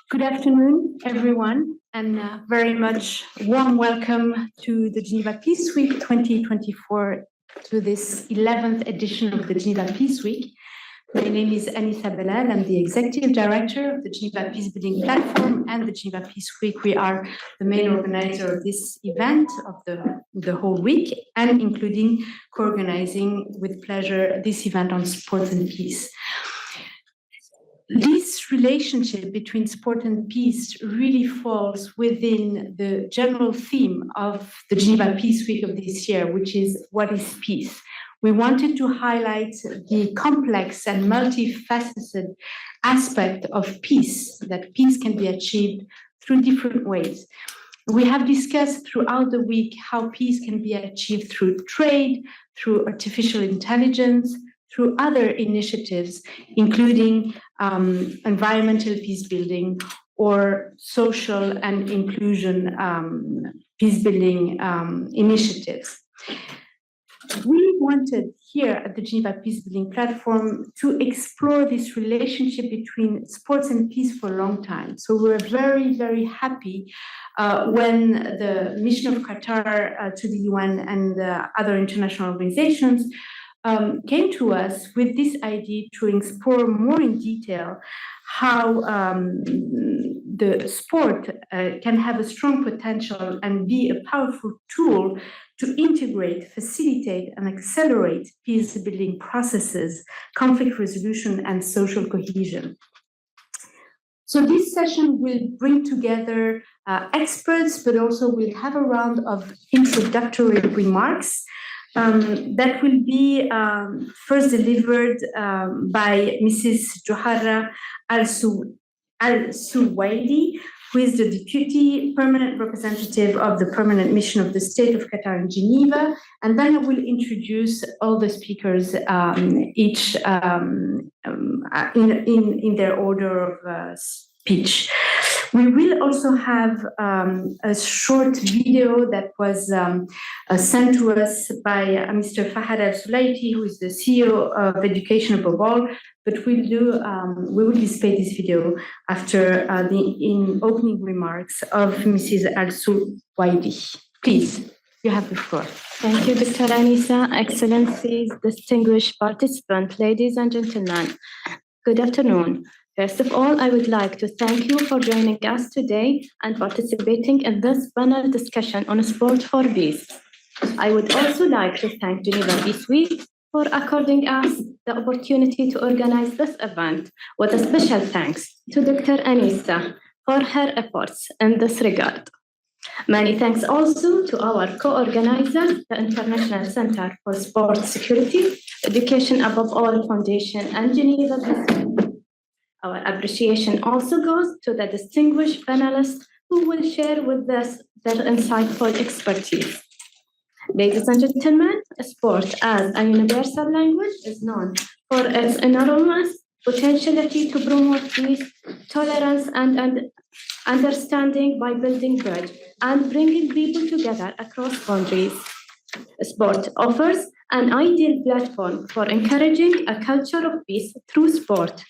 Good afternoon, everyone, and very much warm welcome to the Geneva Peace Week 2024, to this 11th edition of the Geneva Peace Week. My name is Anissa Belal. I'm the Executive Director of the Geneva Peacebuilding platform and the Geneva Peace Week. We are the main organizer of this event of the whole week, and including co-organizing with pleasure this event on sport and peace. This relationship between sport and peace really falls within the general theme of the Geneva Peace Week of this year, which is what is peace? We wanted to highlight the complex and multifaceted aspect of peace, that peace can be achieved through different ways. We have discussed throughout the week how peace can be achieved through trade, through artificial intelligence, through other initiatives, including environmental peace building or social and inclusion peace building initiatives. We wanted here at the Geneva Peacebuilding platform to explore this relationship between sports and peace for a long time. So we're very, very happy when the mission of Qatar to the UN and other international organizations came to us with this idea to explore more in detail how the sport can have a strong potential and be a powerful tool to integrate, facilitate, and accelerate peace-building processes, conflict resolution, and social cohesion. So this session will bring together experts, but also we'll have a round of introductory remarks that will be first delivered by Mrs. Juhara Al-Suwaidi, who is the Deputy Permanent Representative of the Permanent Mission of the State of Qatar in Geneva. And then I will introduce all the speakers, each in their order of speech. We will also have a short video that was sent to us by Mr. Fahad Al-Sulaiti, who is the CEO of Education Above All. But we will display this video after the opening remarks of Mrs. Al-Suwaidi. Please, you have the floor. Thank you, Dr. Anissa. Excellencies, distinguished participants, ladies and gentlemen, good afternoon. First of all, I would like to thank you for joining us today and participating in this panel discussion on sport for peace. I would also like to thank Geneva Peace Week for according us the opportunity to organize this event, with a special thanks to Dr. Anissa for her efforts in this regard. Many thanks also to our co-organizers, the International Center for Sport Security, Education Above All Foundation, and Geneva Peace Week. Our appreciation also goes to the distinguished panelists who will share with us their insightful expertise. Ladies and gentlemen, sport as a universal language is known for its enormous potentiality to promote peace, tolerance, and understanding by building bridges and bringing people together across boundaries. Sport offers an ideal platform for encouraging a culture of peace through sport.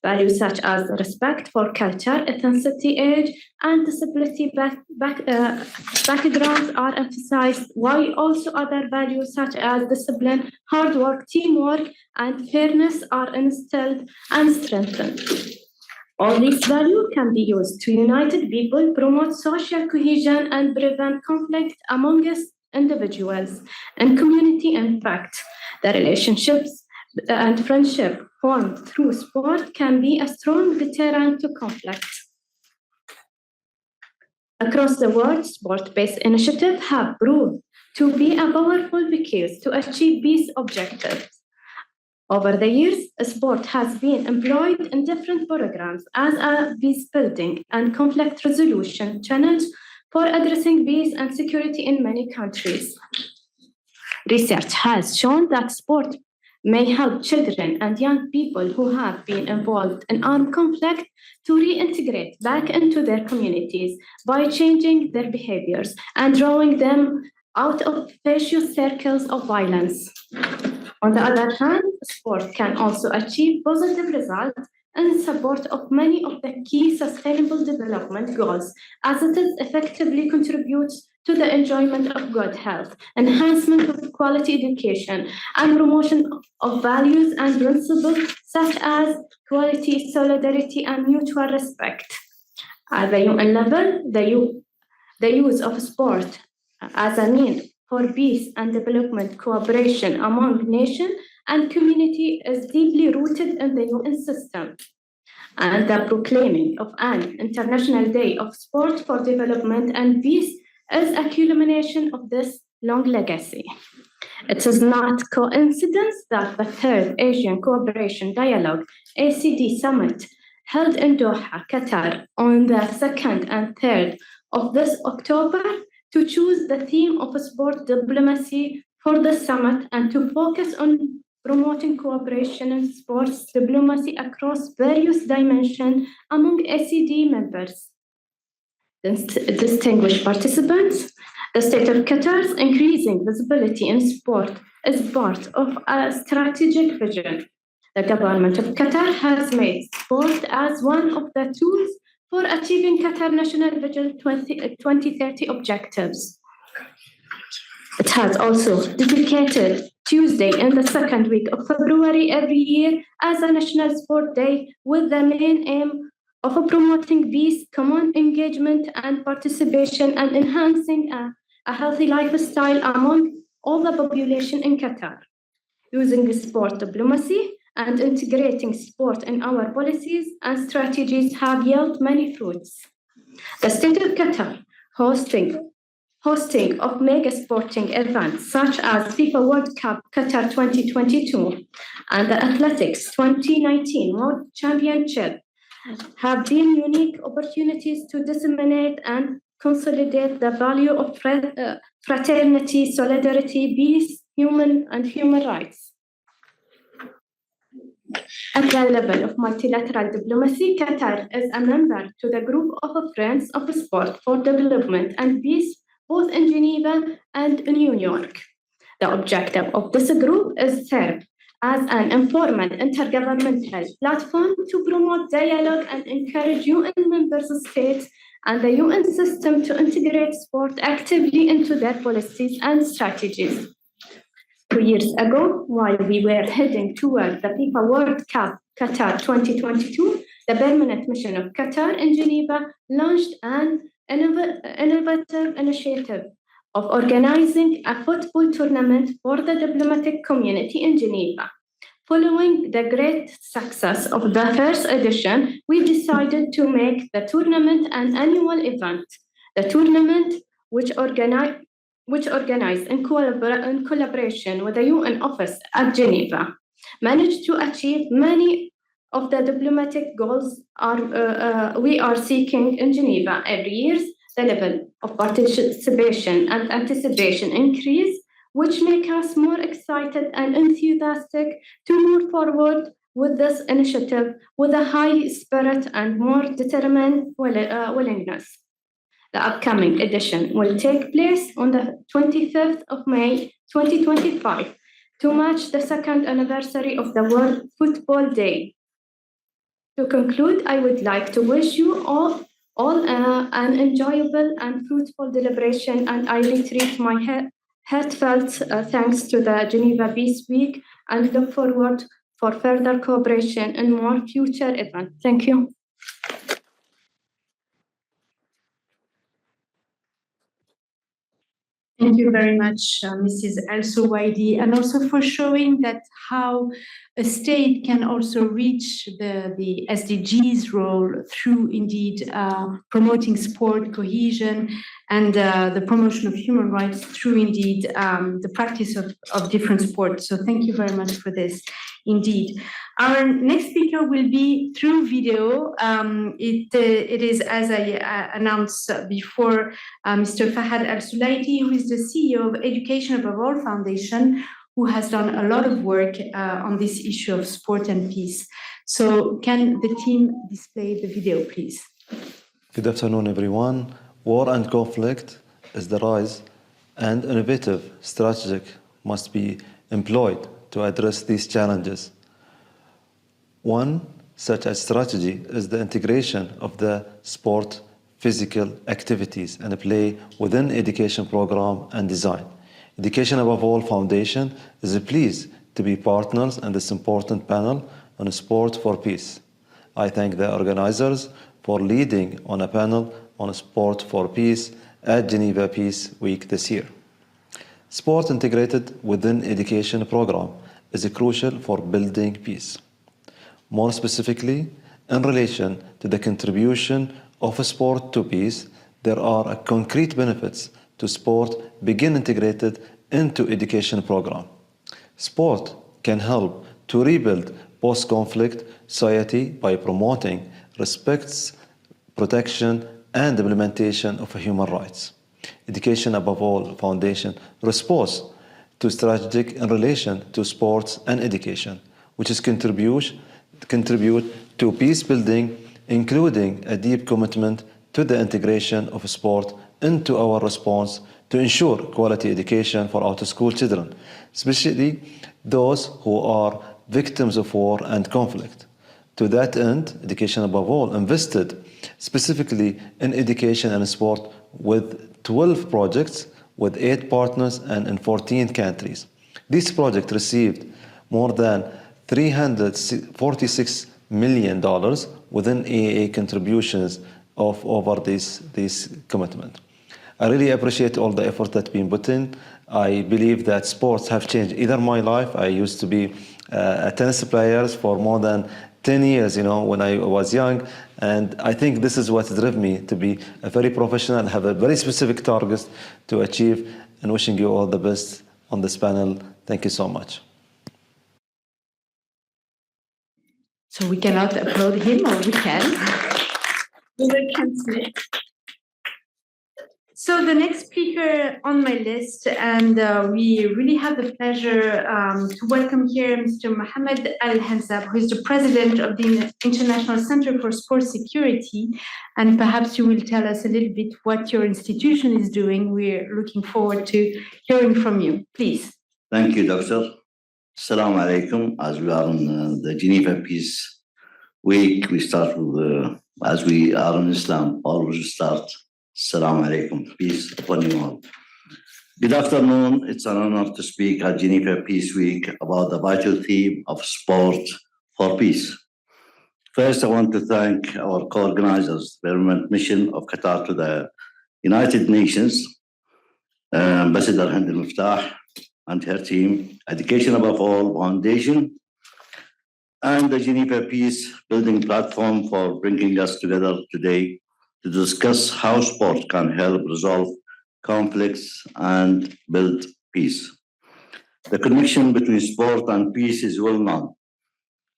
Values such as respect for culture, ethnicity, age, and disability backgrounds are emphasized, while also other values such as discipline, hard work, teamwork, and fairness are instilled and strengthened. All these values can be used to unite people, promote social cohesion, and prevent conflict amongst individuals and community. In fact, the relationships and friendship formed through sport can be a strong deterrent to conflict. Across the world, sport-based initiatives have proved to be a powerful vehicle to achieve peace objectives. Over the years, sport has been employed in different programs as a peace-building and conflict resolution channel for addressing peace and security in many countries. Research has shown that sport may help children and young people who have been involved in armed conflict to reintegrate back into their communities by changing their behaviors and drawing them out of vicious circles of violence. On the other hand, sport can also achieve positive results in support of many of the key sustainable development goals, as it effectively contributes to the enjoyment of good health, enhancement of quality education, and promotion of values and principles such as equality, solidarity, and mutual respect. At the UN level, the use of sport as a means for peace and development cooperation among nations and community is deeply rooted in the UN system. And the proclaiming of an International Day of Sport for Development and Peace is a culmination of this long legacy. It is not coincidence that the Third Asian Cooperation Dialogue ACD Summit held in Doha, Qatar on the 2nd and 3rd of this October to choose the theme of sport diplomacy for the summit and to focus on promoting cooperation in sports diplomacy across various dimensions among ACD members. Distinguished participants, the state of Qatar's increasing visibility in sport is part of a strategic vision. The government of Qatar has made sport as one of the tools for achieving Qatar National Vision 2030 objectives. It has also dedicated Tuesday in the second week of February every year as a National Sport Day with the main aim of promoting peace, common engagement and participation and enhancing a healthy lifestyle among all the population in Qatar. Using sport diplomacy and integrating sport in our policies and strategies have yielded many fruits. The state of Qatar hosting of mega sporting events such as FIFA World Cup Qatar 2022 and the Athletics 2019 World Championship have been unique opportunities to disseminate and consolidate the value of fraternity, solidarity, peace, human rights. At the level of multilateral diplomacy, Qatar is a member to the group of Friends of Sport for Development and Peace, both in Geneva and in New York. The objective of this group is serve as an informal intergovernmental platform to promote dialogue and encourage UN member states and the UN system to integrate sport actively into their policies and strategies. 2 years ago, while we were heading toward the FIFA World Cup Qatar 2022, the Permanent Mission of Qatar in Geneva launched an innovative initiative of organizing a football tournament for the diplomatic community in Geneva. Following the great success of the first edition, we decided to make the tournament an annual event. The tournament, which organized in collaboration with the UN office at Geneva, managed to achieve many of the diplomatic goals we are seeking in Geneva. Every year, the level of participation and anticipation increase, which make us more excited and enthusiastic to move forward with this initiative with a high spirit and more determined willingness. The upcoming edition will take place on the 25th of May 2025 to match the second anniversary of the World Football Day. To conclude, I would like to wish you all an enjoyable and fruitful deliberation, and I reiterate my heartfelt thanks to the Geneva Peace Week and look forward for further cooperation in more future events. Thank you. Thank you very much, Mrs. Al-Suwaidi, and also for showing that how a state can also reach the SDGs role through indeed promoting sport cohesion and the promotion of human rights through indeed the practice of different sports. So thank you very much for this, indeed. Our next speaker will be through video. It is, as I announced before, Mr. Fahad Al-Sulaiti, who is the CEO of Education Above All Foundation, who has done a lot of work on this issue of sport and peace. So can the team display the video, please? Good afternoon, everyone. War and conflict is the rise, and innovative strategy must be employed to address these challenges. One such as strategy is the integration of the sport, physical activities and play within education program and design. Education Above All Foundation is pleased to be partners in this important panel on sport for peace. I thank the organizers for leading on a panel on sport for peace at Geneva Peace Week this year. Sport integrated within education program is crucial for building peace. More specifically, in relation to the contribution of sport to peace, there are concrete benefits to sport being integrated into education program. Sport can help to rebuild post-conflict society by promoting respect, protection, and implementation of human rights. Education Above All Foundation responds to strategic in relation to sports and education, which is contribute to peace building, including a deep commitment to the integration of sport into our response to ensure quality education for out-of-school children, especially those who are victims of war and conflict. To that end, Education Above All invested specifically in education and sport with 12 projects with 8 partners and in 14 countries. This project received more than $346 million within AAA contributions of over this commitment. I really appreciate all the effort that's been put in. I believe that sports have changed either my life. I used to be a tennis player for more than 10 years, when I was young. And I think this is what drove me to be a very professional and have a very specific target to achieve. And wishing you all the best on this panel. Thank you so much. So we cannot applaud him, or we can? We will cancel it. So the next speaker on my list, and we really have the pleasure to welcome here Mr. Mohammed Al-Henzab, who is the president of the International Center for Sports Security. And perhaps you will tell us a little bit what your institution is doing. We're looking forward to hearing from you. Please. Thank you, Doctor. Assalamu alaikum. As we are on the Geneva Peace Week, we start with, as we are in Islam, always start Assalamu alaikum, peace upon you all. Good afternoon. It's an honor to speak at Geneva Peace Week about the vital theme of sport for peace. First, I want to thank our co-organizers, the Government Mission of Qatar to the United Nations, Ambassador Hind al-Miftah and her team, Education Above All Foundation, and the Geneva Peace Building platform for bringing us together today to discuss how sport can help resolve conflicts and build peace. The connection between sport and peace is well known,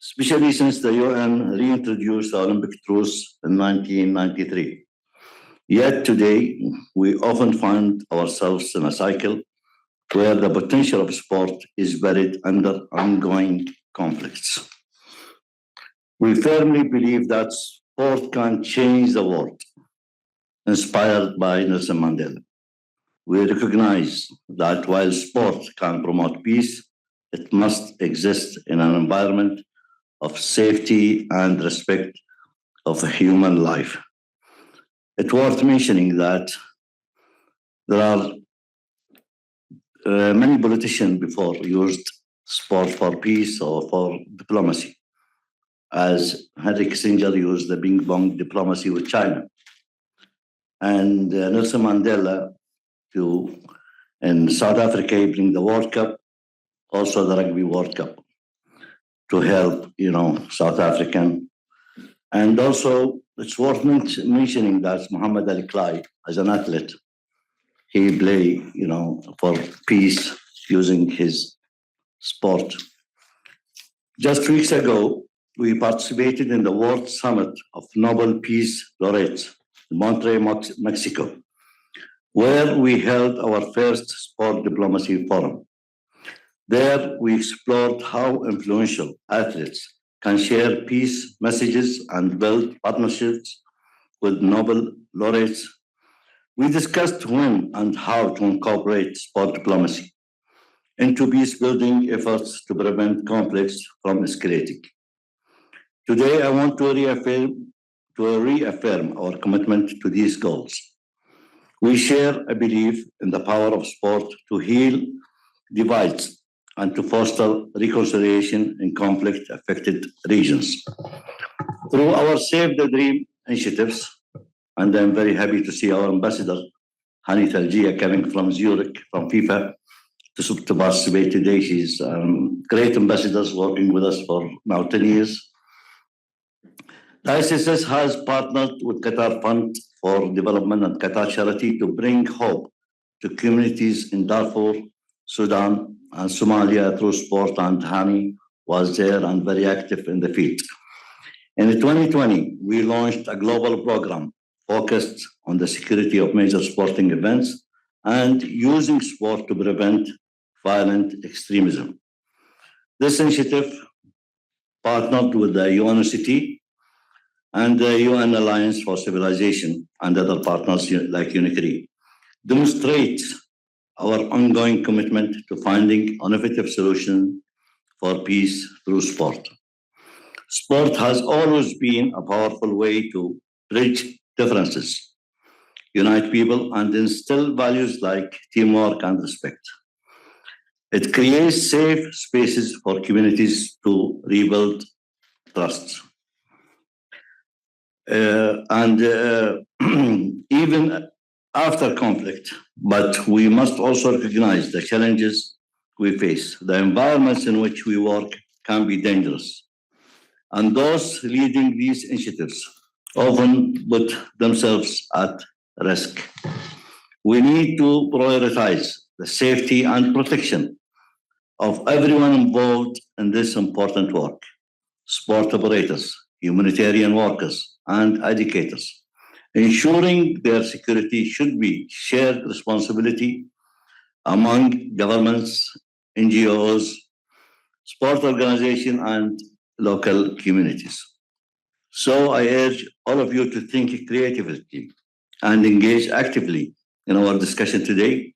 especially since the UN reintroduced the Olympic truce in 1993. Yet today, we often find ourselves in a cycle where the potential of sport is buried under ongoing conflicts. We firmly believe that sport can change the world, inspired by Nelson Mandela. We recognize that while sport can promote peace, it must exist in an environment of safety and respect of human life. It's worth mentioning that there are many politicians before used sport for peace or for diplomacy, as Henry Kissinger used the ping pong diplomacy with China. And Nelson Mandela in South Africa bring the World Cup, also the Rugby World Cup, to help, South African. And also it's worth mentioning that Muhammad Ali Clay, as an athlete, he play, for peace using his sport. Just weeks ago, we participated in the World Summit of Nobel Peace Laureates in Monterrey, Mexico, where we held our first sport diplomacy forum. There, we explored how influential athletes can share peace messages and build partnerships with Nobel laureates. We discussed when and how to incorporate sport diplomacy into peace-building efforts to prevent conflicts from escalating. Today, I want to reaffirm our commitment to these goals. We share a belief in the power of sport to heal divides and to foster reconciliation in conflict-affected regions. Through our Save the Dream initiatives, and I'm very happy to see our ambassador, Hani Talgia, coming from Zurich, from FIFA, to participate today. She's great ambassador working with us for now 10 years. The ISSS has partnered with Qatar Fund for Development and Qatar Charity to bring hope to communities in Darfur, Sudan, and Somalia through sport, and Hani was there and very active in the field. In 2020, we launched a global program focused on the security of major sporting events and using sport to prevent violent extremism. This initiative partnered with the UNOCT and the UN Alliance for Civilization and other partners like UNICRI, demonstrates our ongoing commitment to finding innovative solutions for peace through sport. Sport has always been a powerful way to bridge differences, unite people, and instill values like teamwork and respect. It creates safe spaces for communities to rebuild trust. Even after conflict, but we must also recognize the challenges we face. The environments in which we work can be dangerous, and those leading these initiatives often put themselves at risk. We need to prioritize the safety and protection of everyone involved in this important work: sport operators, humanitarian workers, and educators. Ensuring their security should be shared responsibility among governments, NGOs, sport organizations, and local communities. So I urge all of you to think creatively and engage actively in our discussion today.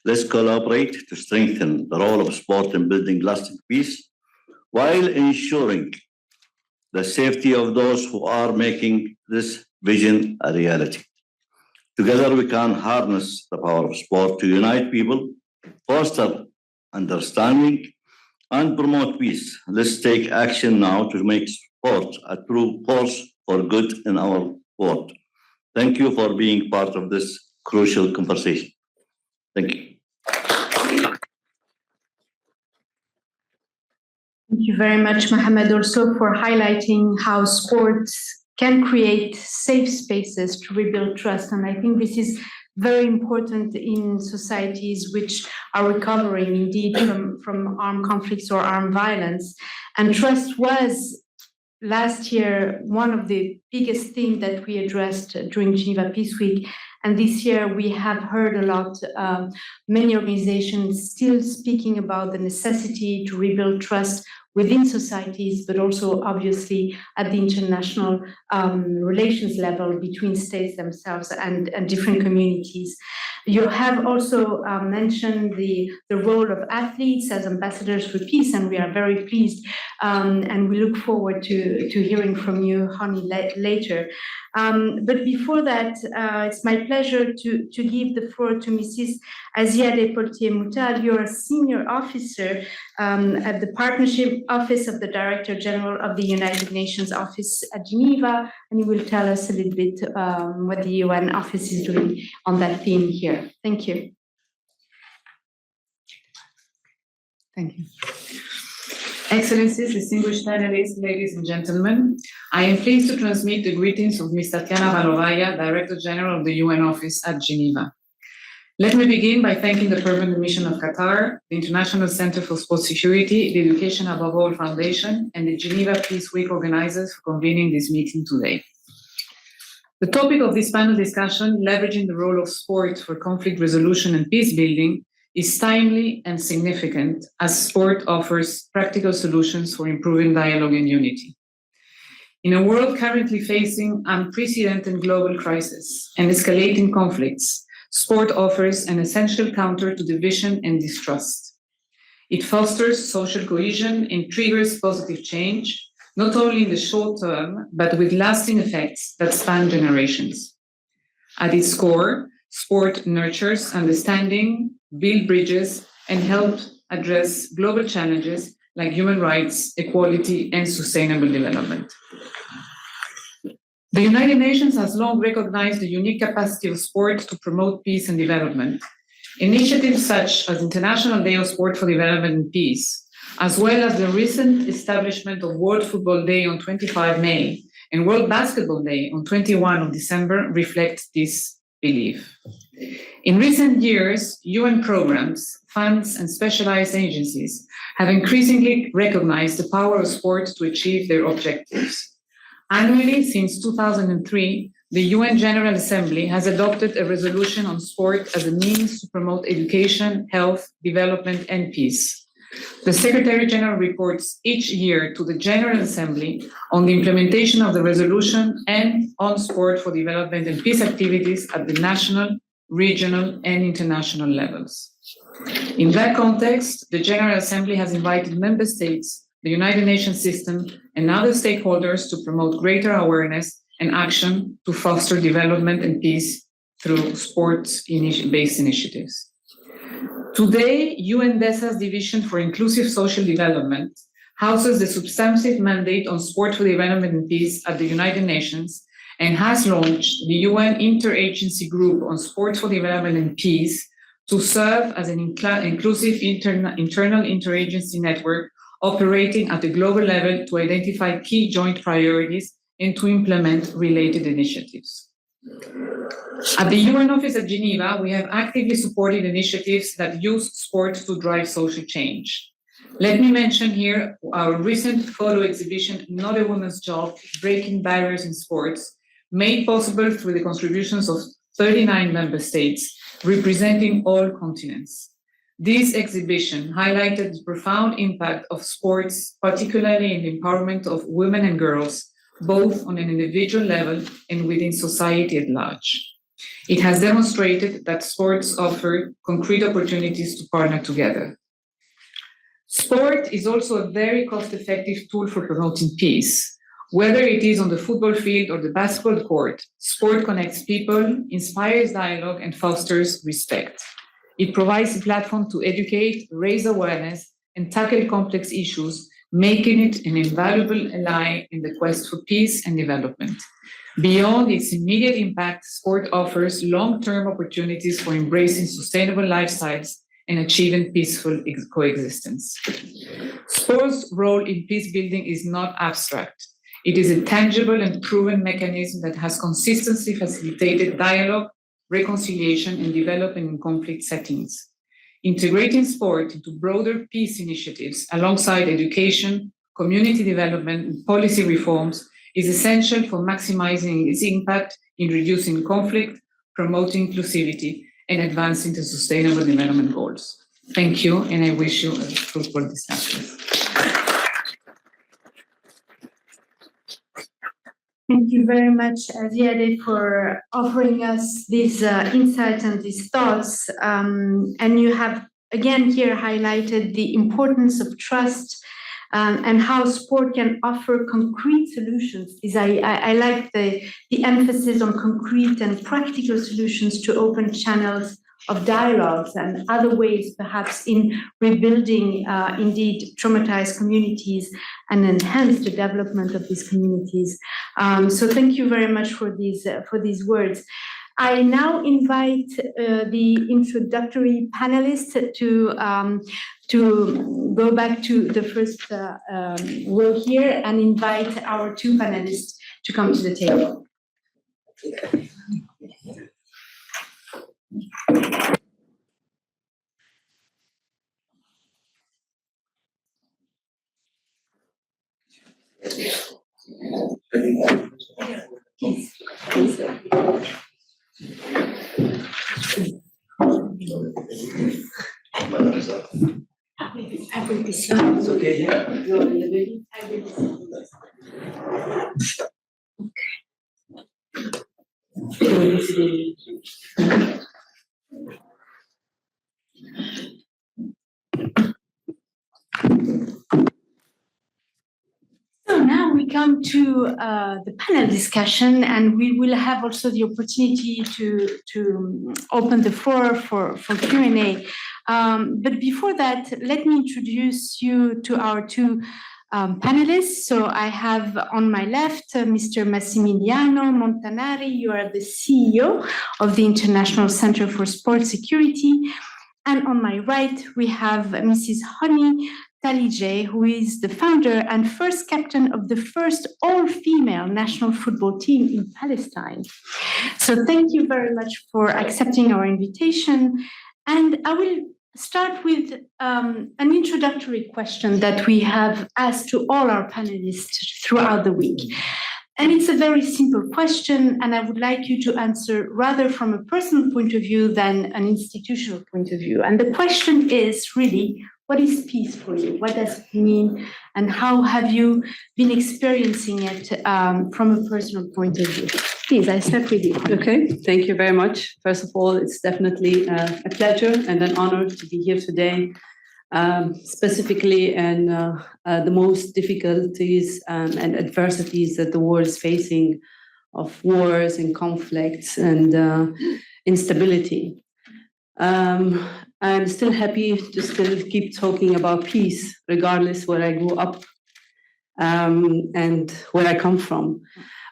Let's collaborate to strengthen the role of sport in building lasting peace while ensuring the safety of those who are making this vision a reality. Together, we can harness the power of sport to unite people, foster understanding, and promote peace. Let's take action now to make sport a true force for good in our world. Thank you for being part of this crucial conversation. Thank you. Thank you very much, Mohammed, also for highlighting how sports can create safe spaces to rebuild trust. And I think this is very important in societies which are recovering indeed from armed conflicts or armed violence. And trust was last year one of the biggest themes that we addressed during Geneva Peace Week. And this year we have heard a lot, many organizations still speaking about the necessity to rebuild trust within societies, but also obviously at the international relations level between states themselves and different communities. You have also mentioned the role of athletes as ambassadors for peace, and we are very pleased and we look forward to hearing from you, Hani, later. But before that, it's my pleasure to give the floor to Mrs. Aziyadé Poltier Mutal. You're a senior officer at the Partnership Office of the Director General of the United Nations Office at Geneva, and you will tell us a little bit what the UN office is doing on that theme here. Thank you. Thank you. Excellencies, distinguished panelists, ladies and gentlemen, I am pleased to transmit the greetings of Ms. Tatiana Valovaya, Director General of the UN Office at Geneva. Let me begin by thanking the Permanent Mission of Qatar, the International Center for Sports Security, the Education Above All Foundation, and the Geneva Peace Week organizers for convening this meeting today. The topic of this panel discussion, leveraging the role of sport for conflict resolution and peace building, is timely and significant as sport offers practical solutions for improving dialogue and unity. In a world currently facing unprecedented global crisis and escalating conflicts, sport offers an essential counter to division and distrust. It fosters social cohesion and triggers positive change, not only in the short term, but with lasting effects that span generations. At its core, sport nurtures understanding, builds bridges, and helps address global challenges like human rights, equality, and sustainable development. The United Nations has long recognized the unique capacity of sport to promote peace and development. Initiatives such as International Day of Sport for Development and Peace, as well as the recent establishment of World Football Day on 25 May and World Basketball Day on 21 of December, reflect this belief. In recent years, UN programs, funds, and specialized agencies have increasingly recognized the power of sport to achieve their objectives. Annually, since 2003, the UN General Assembly has adopted a resolution on sport as a means to promote education, health, development, and peace. The Secretary General reports each year to the General Assembly on the implementation of the resolution and on sport for development and peace activities at the national, regional, and international levels. In that context, the General Assembly has invited member states, the United Nations system, and other stakeholders to promote greater awareness and action to foster development and peace through sports-based initiatives. Today, UNDESA's Division for Inclusive Social Development houses the substantive mandate on sport for development and peace at the United Nations and has launched the UN Interagency Group on Sport for Development and Peace to serve as an inclusive internal interagency network operating at the global level to identify key joint priorities and to implement related initiatives. At the UN office at Geneva, we have actively supported initiatives that use sport to drive social change. Let me mention here our recent photo exhibition, Not a Woman's Job, Breaking Barriers in Sports, made possible through the contributions of 39 member states, representing all continents. This exhibition highlighted the profound impact of sports, particularly in the empowerment of women and girls, both on an individual level and within society at large. It has demonstrated that sports offer concrete opportunities to partner together. Sport is also a very cost-effective tool for promoting peace. Whether it is on the football field or the basketball court, sport connects people, inspires dialogue, and fosters respect. It provides a platform to educate, raise awareness, and tackle complex issues, making it an invaluable ally in the quest for peace and development. Beyond its immediate impact, sport offers long-term opportunities for embracing sustainable lifestyles and achieving peaceful coexistence. Sport's role in peace building is not abstract. It is a tangible and proven mechanism that has consistently facilitated dialogue, reconciliation, and development in conflict settings. Integrating sport into broader peace initiatives alongside education, community development, and policy reforms is essential for maximizing its impact in reducing conflict, promoting inclusivity, and advancing the sustainable development goals. Thank you, and I wish you a fruitful discussion. Thank you very much, Aziyadé, for offering us these insights and these thoughts. And you have, again, here highlighted the importance of trust and how sport can offer concrete solutions. I like the emphasis on concrete and practical solutions to open channels of dialogues and other ways, perhaps, in rebuilding indeed traumatized communities and enhance the development of these communities. So thank you very much for these words. I now invite the introductory panelists to go back to the first row here and invite our two panelists to come to the table. I will be sorry. It's okay, yeah. So now to the panel discussion, and we will have also the opportunity to open the floor for Q&A. But before that, let me introduce you to our two panelists. So I have on my left Mr. Massimiliano Montanari. You are the CEO of the International Center for Sport Security. And on my right, we have Mrs. Honey Talijeh, who is the founder and first captain of the first all-female national football team in Palestine. So thank you very much for accepting our invitation. And I will start with an introductory question that we have asked to all our panelists throughout the week. And it's a very simple question, and I would like you to answer rather from a personal point of view than an institutional point of view. And the question is really, what is peace for you? What does it mean? And how have you been experiencing it from a personal point of view? Please, I start with you. Okay, thank you very much. First of all, it's definitely a pleasure and an honor to be here today, specifically in the most difficulties and adversities that the world is facing, of wars and conflicts and instability. I'm still happy to still keep talking about peace, regardless where I grew up and where I come from.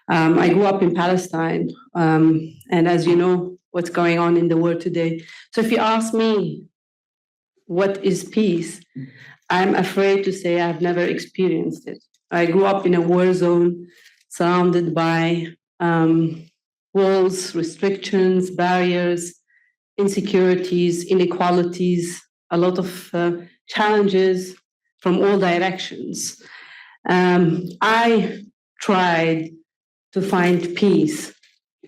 I grew up in Palestine, and as you know, what's going on in the world today. So if you ask me, what is peace? I'm afraid to say I've never experienced it. I grew up in a war zone, surrounded by walls, restrictions, barriers, insecurities, inequalities, a lot of challenges from all directions. I tried to find peace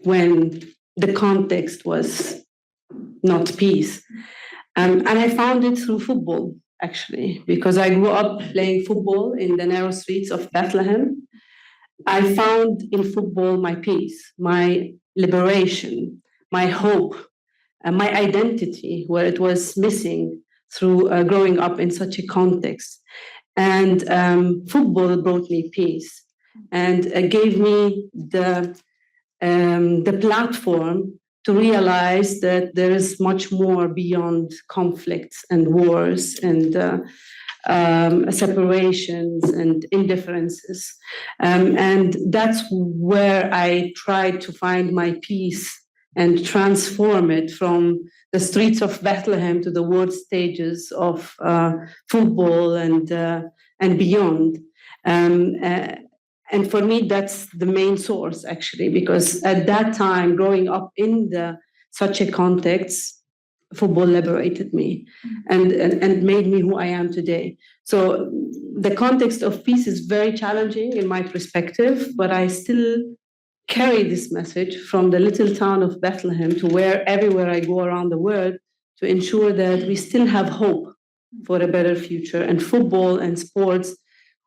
when the context was not peace. And I found it through football, actually, because I grew up playing football in the narrow streets of Bethlehem. I found in football my peace, my liberation, my hope, and my identity, where it was missing through growing up in such a context. And football brought me peace and gave me the platform to realize that there is much more beyond conflicts and wars and separations and indifferences. And that's where I tried to find my peace and transform it from the streets of Bethlehem to the world stages of football and beyond. And for me, that's the main source, actually, because at that time, growing up in such a context, football liberated me and made me who I am today. So the context of peace is very challenging in my perspective, but I still carry this message from the little town of Bethlehem to everywhere I go around the world to ensure that we still have hope for a better future. And football and sports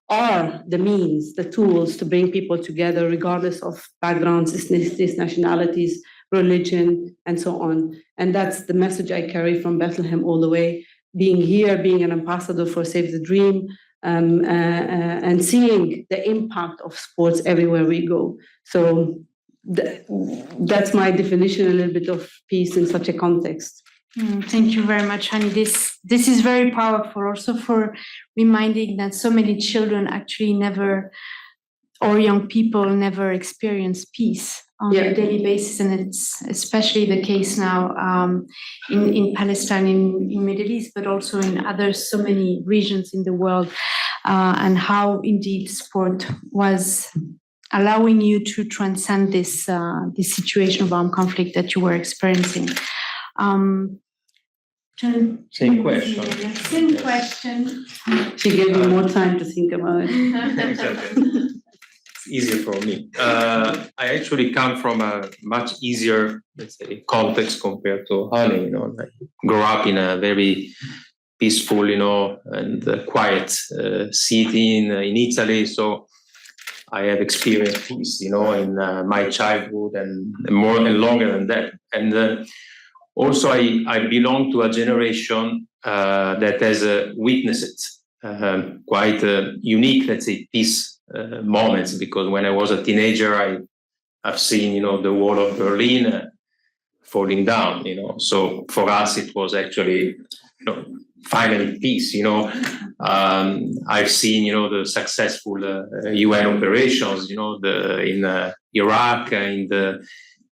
are the means, the tools to bring people together, regardless of backgrounds, ethnicities, nationalities, religion, and so on. And that's the message I carry from Bethlehem all the way, being here, being an ambassador for Save the Dream, and seeing the impact of sports everywhere we go. So that's my definition, a little bit of peace in such a context. Thank you very much, Hani. This is very powerful, also for reminding that so many children actually never, or young people never experience peace on a daily basis, and it's especially the case now in Palestine, in Middle East, but also in so many regions in the world, and how indeed sport was allowing you to transcend this situation of armed conflict that you were experiencing. Same question. Same question. She gave me more time to think about it. Exactly. It's easier for me. I actually come from a much easier, let's say, context compared to Hani. I grew up in a very peaceful, and quiet city in Italy. So I have experienced peace, in my childhood and more and longer than that. And also, I belong to a generation that has witnessed quite a unique, let's say, peace moments, because when I was a teenager, I've seen, the wall of Berlin falling down, So for us, it was actually, finally peace, I've seen, the successful UN operations, in Iraq in the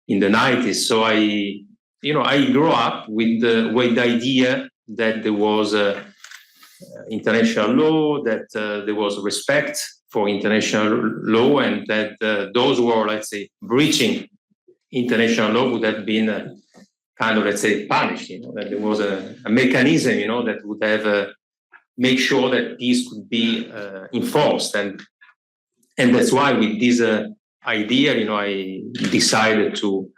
90s. So I grew up with the idea that there was international law, that there was respect for international law, and that those who were, let's say, breaching international law would have been kind of, let's say, punished, that there was a mechanism, that would have make sure that peace could be enforced. And that's why with this idea, I decided to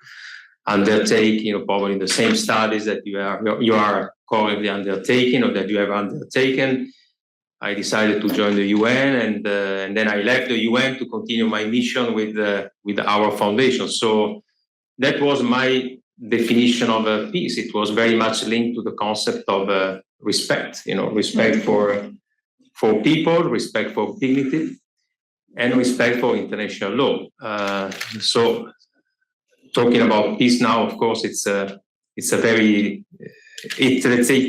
undertake, probably the same studies that you are currently undertaking or that you have undertaken. I decided to join the UN, and then I left the UN to continue my mission with our foundation. So that was my definition of peace. It was very much linked to the concept of respect, respect for people, respect for dignity, and respect for international law. So talking about peace now, of course, it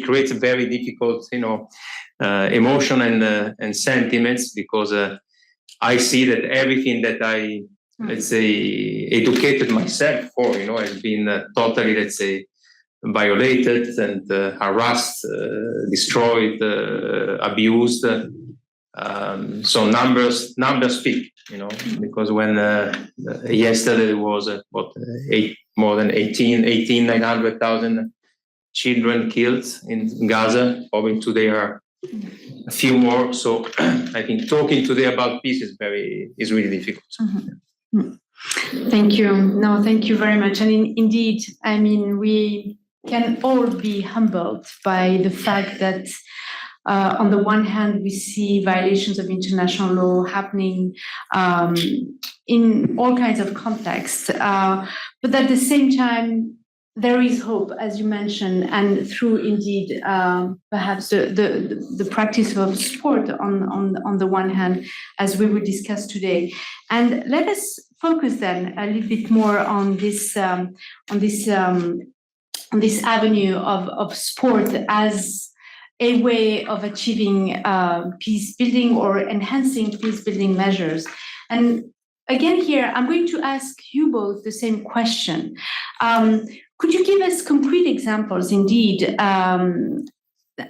creates a very difficult, emotion and sentiments, because I see that everything that I, let's say, educated myself for, has been totally, let's say, violated and harassed, destroyed, abused. So numbers speak, because when yesterday there was more than 900,000 children killed in Gaza. Probably today are a few more. So I think talking today about peace is really difficult. Mm-hmm. Thank you. No, thank you very much. And indeed, we can all be humbled by the fact that on the one hand, we see violations of international law happening in all kinds of contexts. But at the same time, there is hope, as you mentioned, and through indeed perhaps the practice of sport on the one hand, as we will discuss today. And let us focus then a little bit more on this avenue of sport as a way of achieving peace building or enhancing peace building measures. And again, here I'm going to ask you both the same question. Could you give us concrete examples, indeed,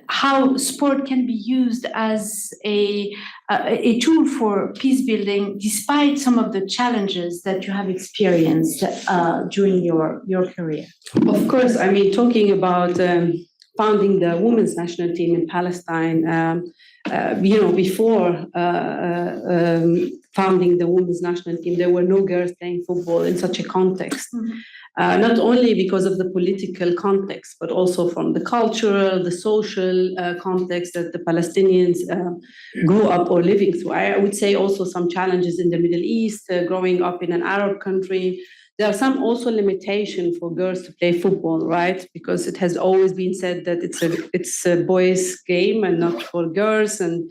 how sport can be used as a tool for peace building, despite some of the challenges that you have experienced during your career? Of course, talking about founding the women's national team in Palestine, before founding the women's national team, there were no girls playing football in such a context. Mm-hmm. Not only because of the political context, but also from the cultural, the social context that the Palestinians grew up or living through. I would say also some challenges in the Middle East, growing up in an Arab country. There are some also limitation for girls to play football, right? Because it has always been said that it's a boys' game and not for girls, and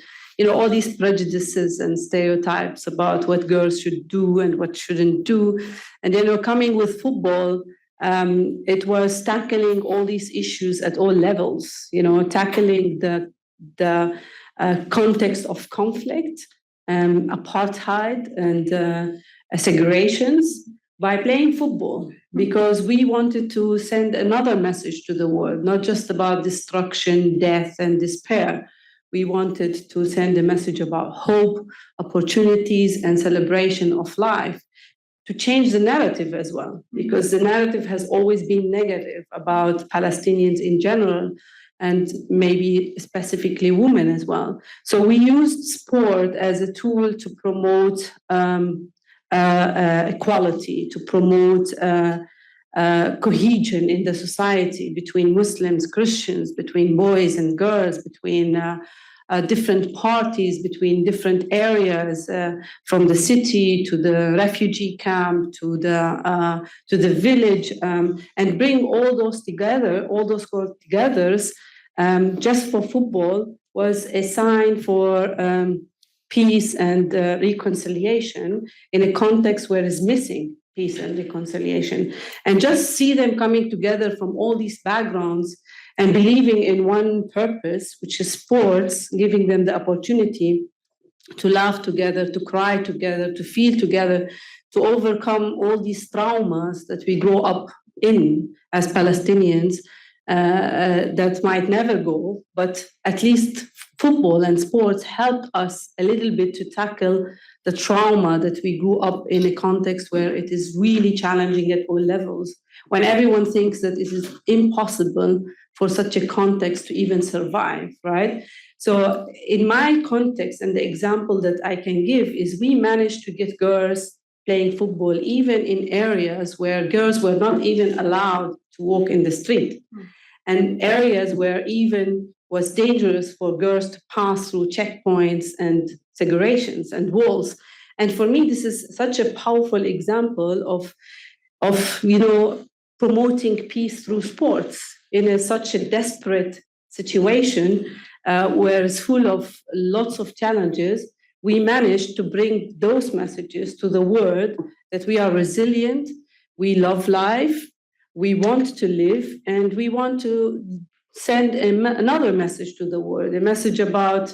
all these prejudices and stereotypes about what girls should do and what shouldn't do. And coming with football, it was tackling all these issues at all levels. Tackling the context of conflict, apartheid, and segregations, by playing football, because we wanted to send another message to the world, not just about destruction, death, and despair. We wanted to send a message about hope, opportunities, and celebration of life, to change the narrative as well, because the narrative has always been negative about Palestinians in general, and maybe specifically women as well. So we used sport as a tool to promote equality, to promote cohesion in the society between Muslims, Christians, between boys and girls, between different parties, between different areas, from the city to the refugee camp to the village, and bring all those together, just for football was a sign for peace and reconciliation in a context where it's missing peace and reconciliation. And just see them coming together from all these backgrounds and believing in one purpose, which is sports, giving them the opportunity to laugh together, to cry together, to feel together, to overcome all these traumas that we grow up in as Palestinians that might never go, but at least football and sports help us a little bit to tackle the trauma that we grew up in a context where it is really challenging at all levels, when everyone thinks that it is impossible for such a context to even survive, right? So in my context, and the example that I can give is we managed to get girls playing football even in areas where girls were not even allowed to walk in the street, and areas where even was dangerous for girls to pass through checkpoints and segregations and walls. And for me, this is such a powerful example of promoting peace through sports in such a desperate situation where it's full of lots of challenges. We managed to bring those messages to the world that we are resilient, we love life, we want to live, and we want to send another message to the world, a message about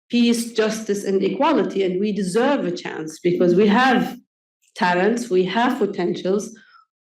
peace, justice, and equality. And we deserve a chance because we have talents, we have potentials.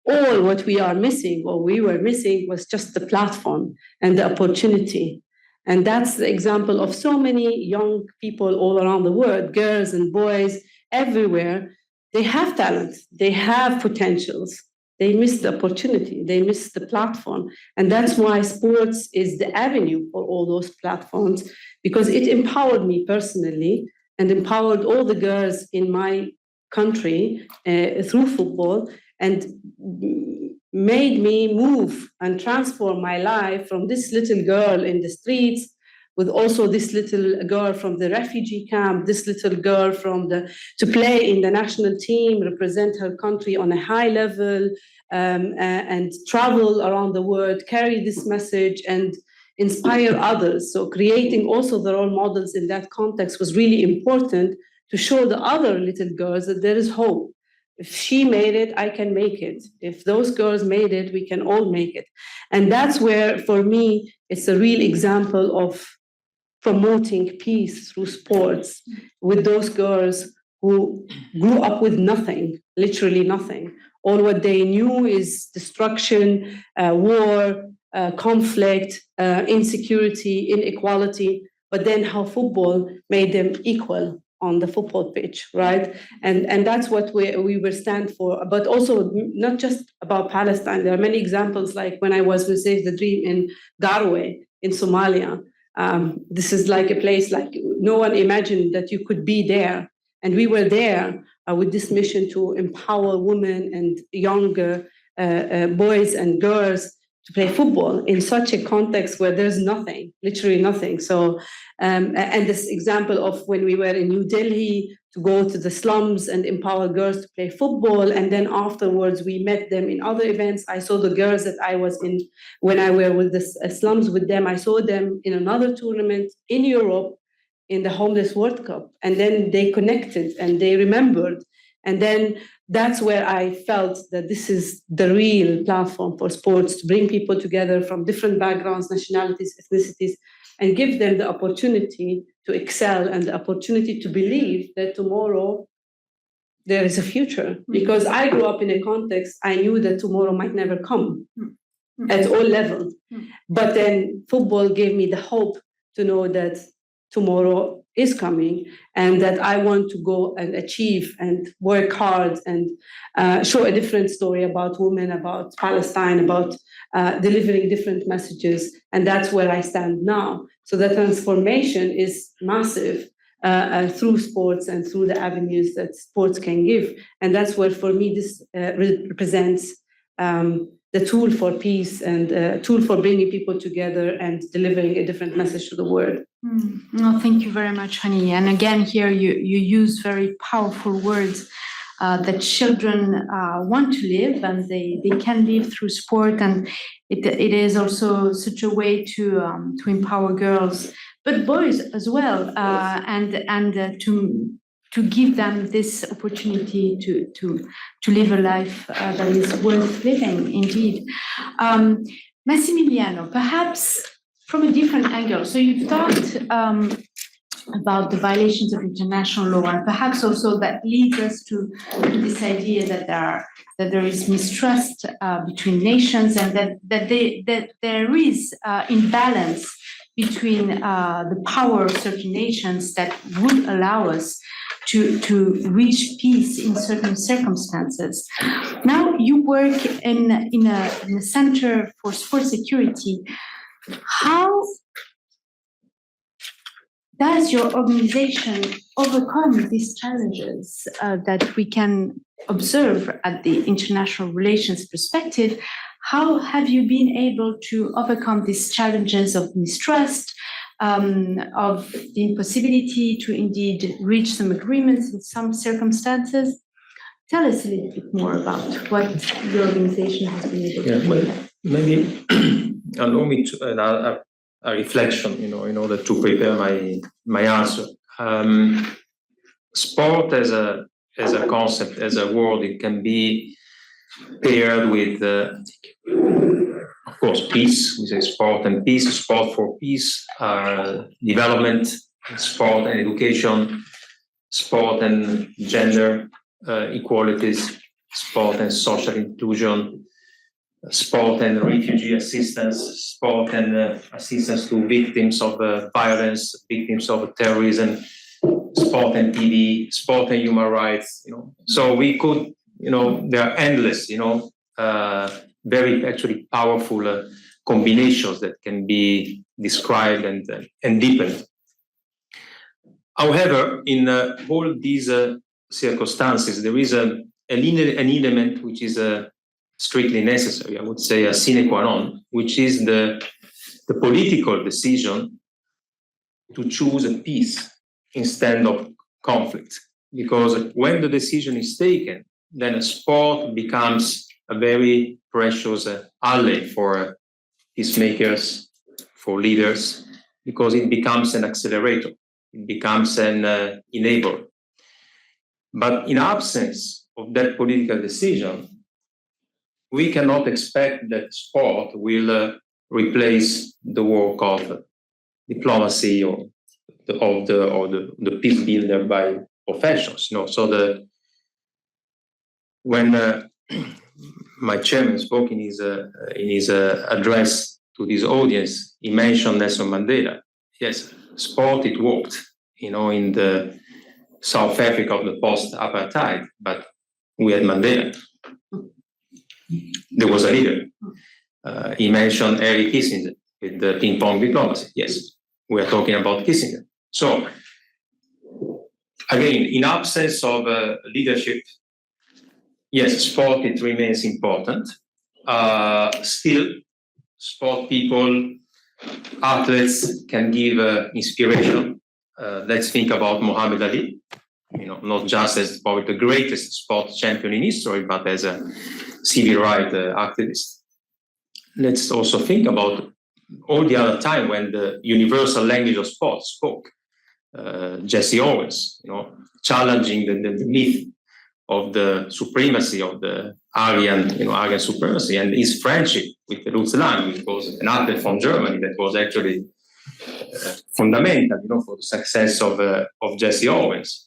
All what we are missing, or we were missing, was just the platform and the opportunity. And that's the example of so many young people all around the world, girls and boys everywhere. They have talent, they have potentials. They miss the opportunity, they miss the platform. And that's why sports is the avenue for all those platforms, because it empowered me personally and empowered all the girls in my country through football, and made me move and transform my life from this little girl in the streets, with also this little girl from the refugee camp, this little girl to play in the national team, represent her country on a high level, and travel around the world, carry this message and inspire others. So creating also the role models in that context was really important to show the other little girls that there is hope. If she made it, I can make it. If those girls made it, we can all make it. And that's where, for me, it's a real example of promoting peace through sports with those girls who grew up with nothing, literally nothing. All what they knew is destruction, war, conflict, insecurity, inequality, but then how football made them equal on the football pitch, right? And that's what we will stand for. But also not just about Palestine. There are many examples, like when I was with Save the Dream in Garwe in Somalia. This is like a place like no one imagined that you could be there. And we were there with this mission to empower women and younger boys and girls to play football in such a context where there's nothing, literally nothing. So, and this example of when we were in New Delhi to go to the slums and empower girls to play football. And then afterwards, we met them in other events. I saw the girls that I was in when I were with the slums with them. I saw them in another tournament in Europe in the Homeless World Cup. And then they connected and they remembered. And then that's where I felt that this is the real platform for sports, to bring people together from different backgrounds, nationalities, ethnicities, and give them the opportunity to excel and the opportunity to believe that tomorrow there is a future. Because I grew up in a context, I knew that tomorrow might never come at all levels. But then football gave me the hope to know that tomorrow is coming, and that I want to go and achieve and work hard and show a different story about women, about Palestine, about delivering different messages. And that's where I stand now. So the transformation is massive through sports and through the avenues that sports can give. And that's where, for me, this represents the tool for peace and a tool for bringing people together and delivering a different message to the world. No, thank you very much, Hani. And again, here you use very powerful words that children want to live, and they can live through sport. And it is also such a way to empower girls. but boys as well, and to give them this opportunity to live a life that is worth living, indeed. Massimiliano, perhaps from a different angle. So you've talked about the violations of international law, and perhaps also that leads us to this idea that there is mistrust between nations, and that there is imbalance between the power of certain nations that would allow us to reach peace in certain circumstances. Now you work in a center for sport security. How does your organization overcome these challenges that we can observe at the international relations perspective? How have you been able to overcome these challenges of mistrust, of the impossibility to indeed reach some agreements in some circumstances? Tell us a little bit more about what your organization has been able to do. Well, maybe allow me to a reflection, in order to prepare my answer. Sport as a concept, as a word, it can be paired with, of course, peace. We say sport and peace, sport for peace, development, sport and education, sport and gender equalities, sport and social inclusion, sport and refugee assistance, sport and assistance to victims of violence, victims of terrorism, sport and TV, sport and human rights. So we could, there are endless, very actually powerful combinations that can be described and deepened. However, in all these circumstances, there is an element which is strictly necessary, I would say a sine qua non, which is the political decision to choose a peace instead of conflict. Because when the decision is taken, then a sport becomes a very precious ally for peacemakers, for leaders, because it becomes an accelerator, it becomes an enabler. But in absence of that political decision, we cannot expect that sport will replace the work of diplomacy or the peace builder by professions. So when my chairman spoke in his address to this audience, he mentioned Nelson Mandela. Yes, sport, it worked, in the South Africa of the post-apartheid, but we had Mandela. There was a leader. He mentioned Henry Kissinger with the ping-pong diplomacy. Yes, we are talking about Kissinger. So, again, in absence of leadership, yes, sport, it remains important. Still, sport people, athletes can give inspiration. Let's think about Muhammad Ali, not just as probably the greatest sport champion in history, but as a civil rights activist. Let's also think about all the other time when the universal language of sport spoke. Jesse Owens, challenging the myth of the supremacy of the Aryan supremacy, and his friendship with Lutz Lang, which was an athlete from Germany that was actually fundamental, for the success of Jesse Owens.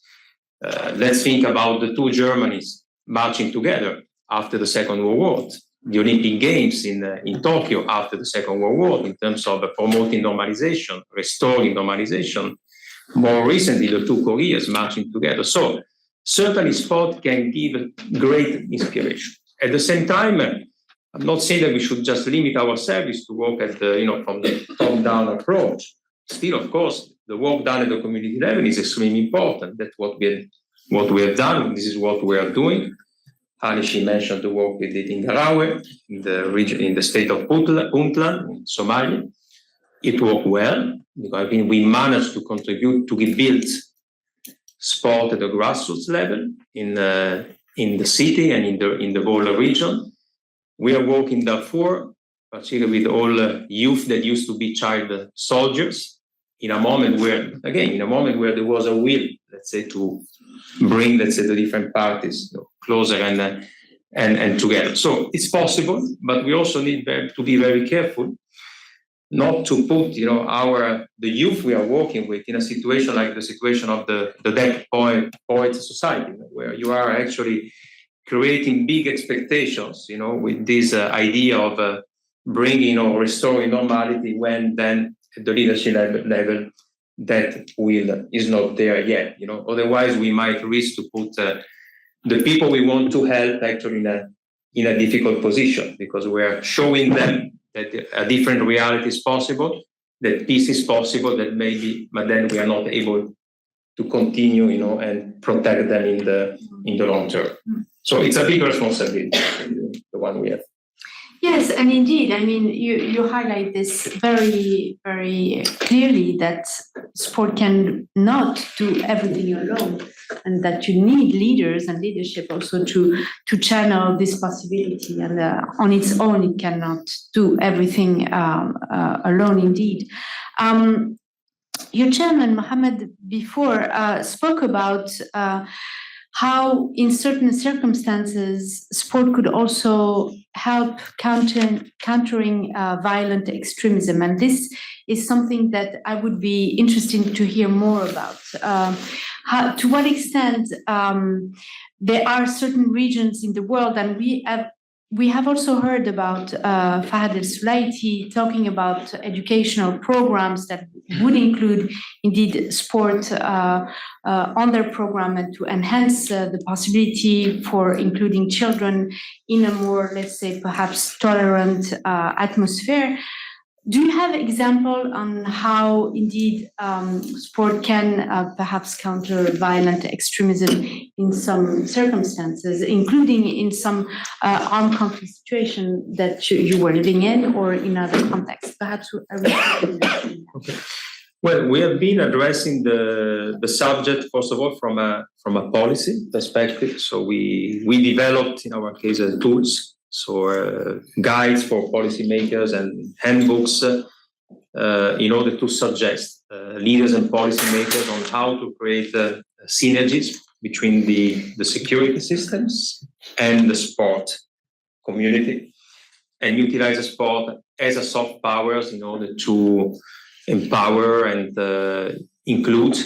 Let's think about the two Germanys marching together after the Second World War, the Olympic Games in Tokyo after the Second World War, in terms of promoting normalization, restoring normalization. More recently, the two Koreas marching together. So certainly sport can give great inspiration. At the same time, I'm not saying that we should just limit ourselves to work at from the top-down approach. Still, of course, the work done at the community level is extremely important. That's what we have done. This is what we are doing. Hanishi mentioned the work we did in Garawe, in the region, in the state of Puntland, in Somalia. It worked well, because we managed to contribute to build sport at the grassroots level in the city and in the whole region. We are working in Darfur, particularly with all youth that used to be child soldiers in a moment where there was a will, let's say, to bring, let's say, the different parties closer and together. So it's possible, but we also need to be very careful not to put, the youth we are working with in a situation like the situation of the dead poet society, where you are actually creating big expectations, with this idea of bringing or restoring normality, when then at the leadership level that will is not there yet. Otherwise we might risk to put the people we want to help actually in a difficult position, because we are showing them that a different reality is possible, that peace is possible, but then we are not able to continue, and protect them in the long term. So it's a big responsibility, the one we have. Yes, and indeed, I mean, you highlight this very, very clearly, that sport can not do everything alone, and that you need leaders and leadership also to channel this possibility. And on its own, it cannot do everything alone, indeed. Your chairman, Mohammed, before spoke about how in certain circumstances sport could also help countering violent extremism, and this is something that I would be interested to hear more about. To what extent there are certain regions in the world, and we have also heard about Fahad Al-Sulaiti talking about educational programs that would include indeed sport on their program, and to enhance the possibility for including children in a more, let's say, perhaps tolerant atmosphere. Do you have example on how indeed sport can perhaps counter violent extremism in some circumstances, including in some armed conflict situation that you were living in, or in other contexts? Perhaps Okay. Well, we have been addressing the subject, first of all, from a policy perspective. So we developed, in our case, tools, so guides for policymakers and handbooks in order to suggest leaders and policymakers on how to create synergies between the security systems and the sport community, and utilize the sport as a soft powers in order to empower and include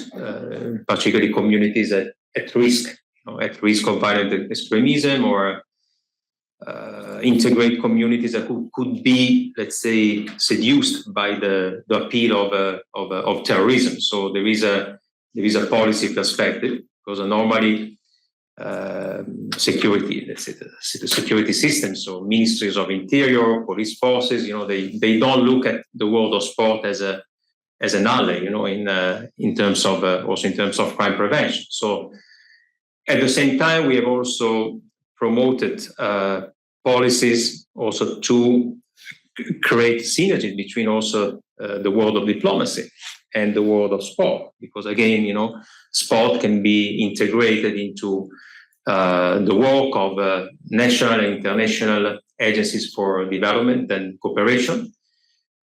particularly communities at risk, at risk of violent extremism, or integrate communities that could be, let's say, seduced by the appeal of terrorism. So there is a policy perspective, because normally security, let's say, the security systems, so ministries of interior, police forces, they don't look at the world of sport as an ally, in terms of also in terms of crime prevention. So at the same time, we have also promoted policies also to create synergies between also the world of diplomacy and the world of sport, because again, sport can be integrated into the work of national and international agencies for development and cooperation.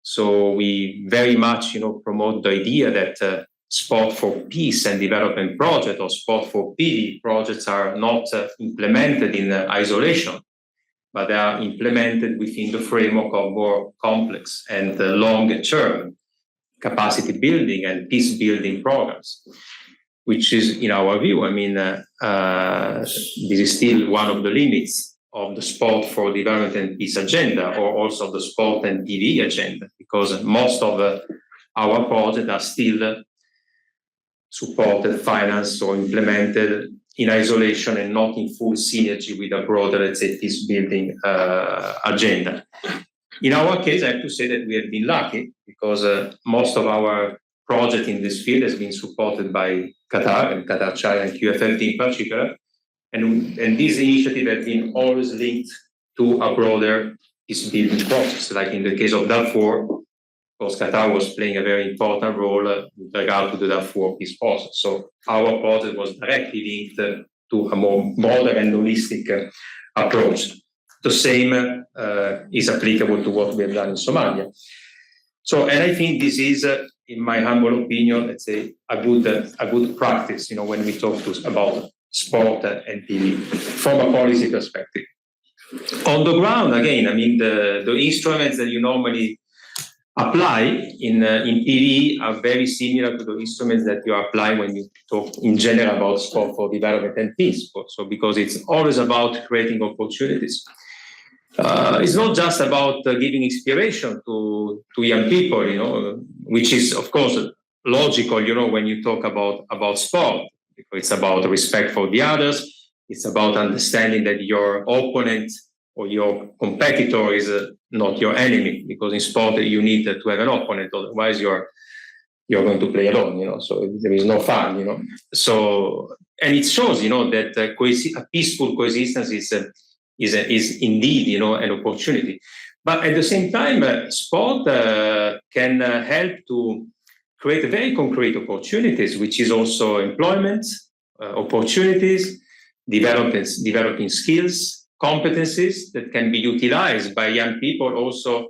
So we very much, promote the idea that sport for peace and development projects, or sport for PD projects, are not implemented in isolation, but they are implemented within the framework of more complex and long-term capacity building and peace building programs, which is, in our view, this is still one of the limits of the sport for development and peace agenda, or also the sport and PD agenda, because most of our projects are still supported, financed, or implemented in isolation and not in full synergy with a broader, let's say, peace building agenda. In our case, I have to say that we have been lucky, because most of our project in this field has been supported by Qatar and Qatar China and QFLT in particular. And this initiative has been always linked to a broader peace building process. Like in the case of Darfur, of course, Qatar was playing a very important role with regard to the Darfur peace process. So our project was directly linked to a more broader and holistic approach. The same is applicable to what we have done in Somalia. So, and I think this is in my humble opinion, let's say a good practice, when we talk about sport and TV from a policy perspective. On the ground, again, I mean, the instruments that you normally apply in PV are very similar to the instruments that you apply when you talk in general about sport for development and peace. So because it's always about creating opportunities. It's not just about giving inspiration to young people, which is, of course, logical, when you talk about sport. It's about respect for the others. It's about understanding that your opponent or your competitor is not your enemy, because in sport you need to have an opponent, otherwise you're going to play alone, so there is no fun, So, and it shows, that a peaceful coexistence is indeed, an opportunity. But at the same time, sport can help to create very concrete opportunities, which is also employment opportunities, developing skills, competencies that can be utilized by young people also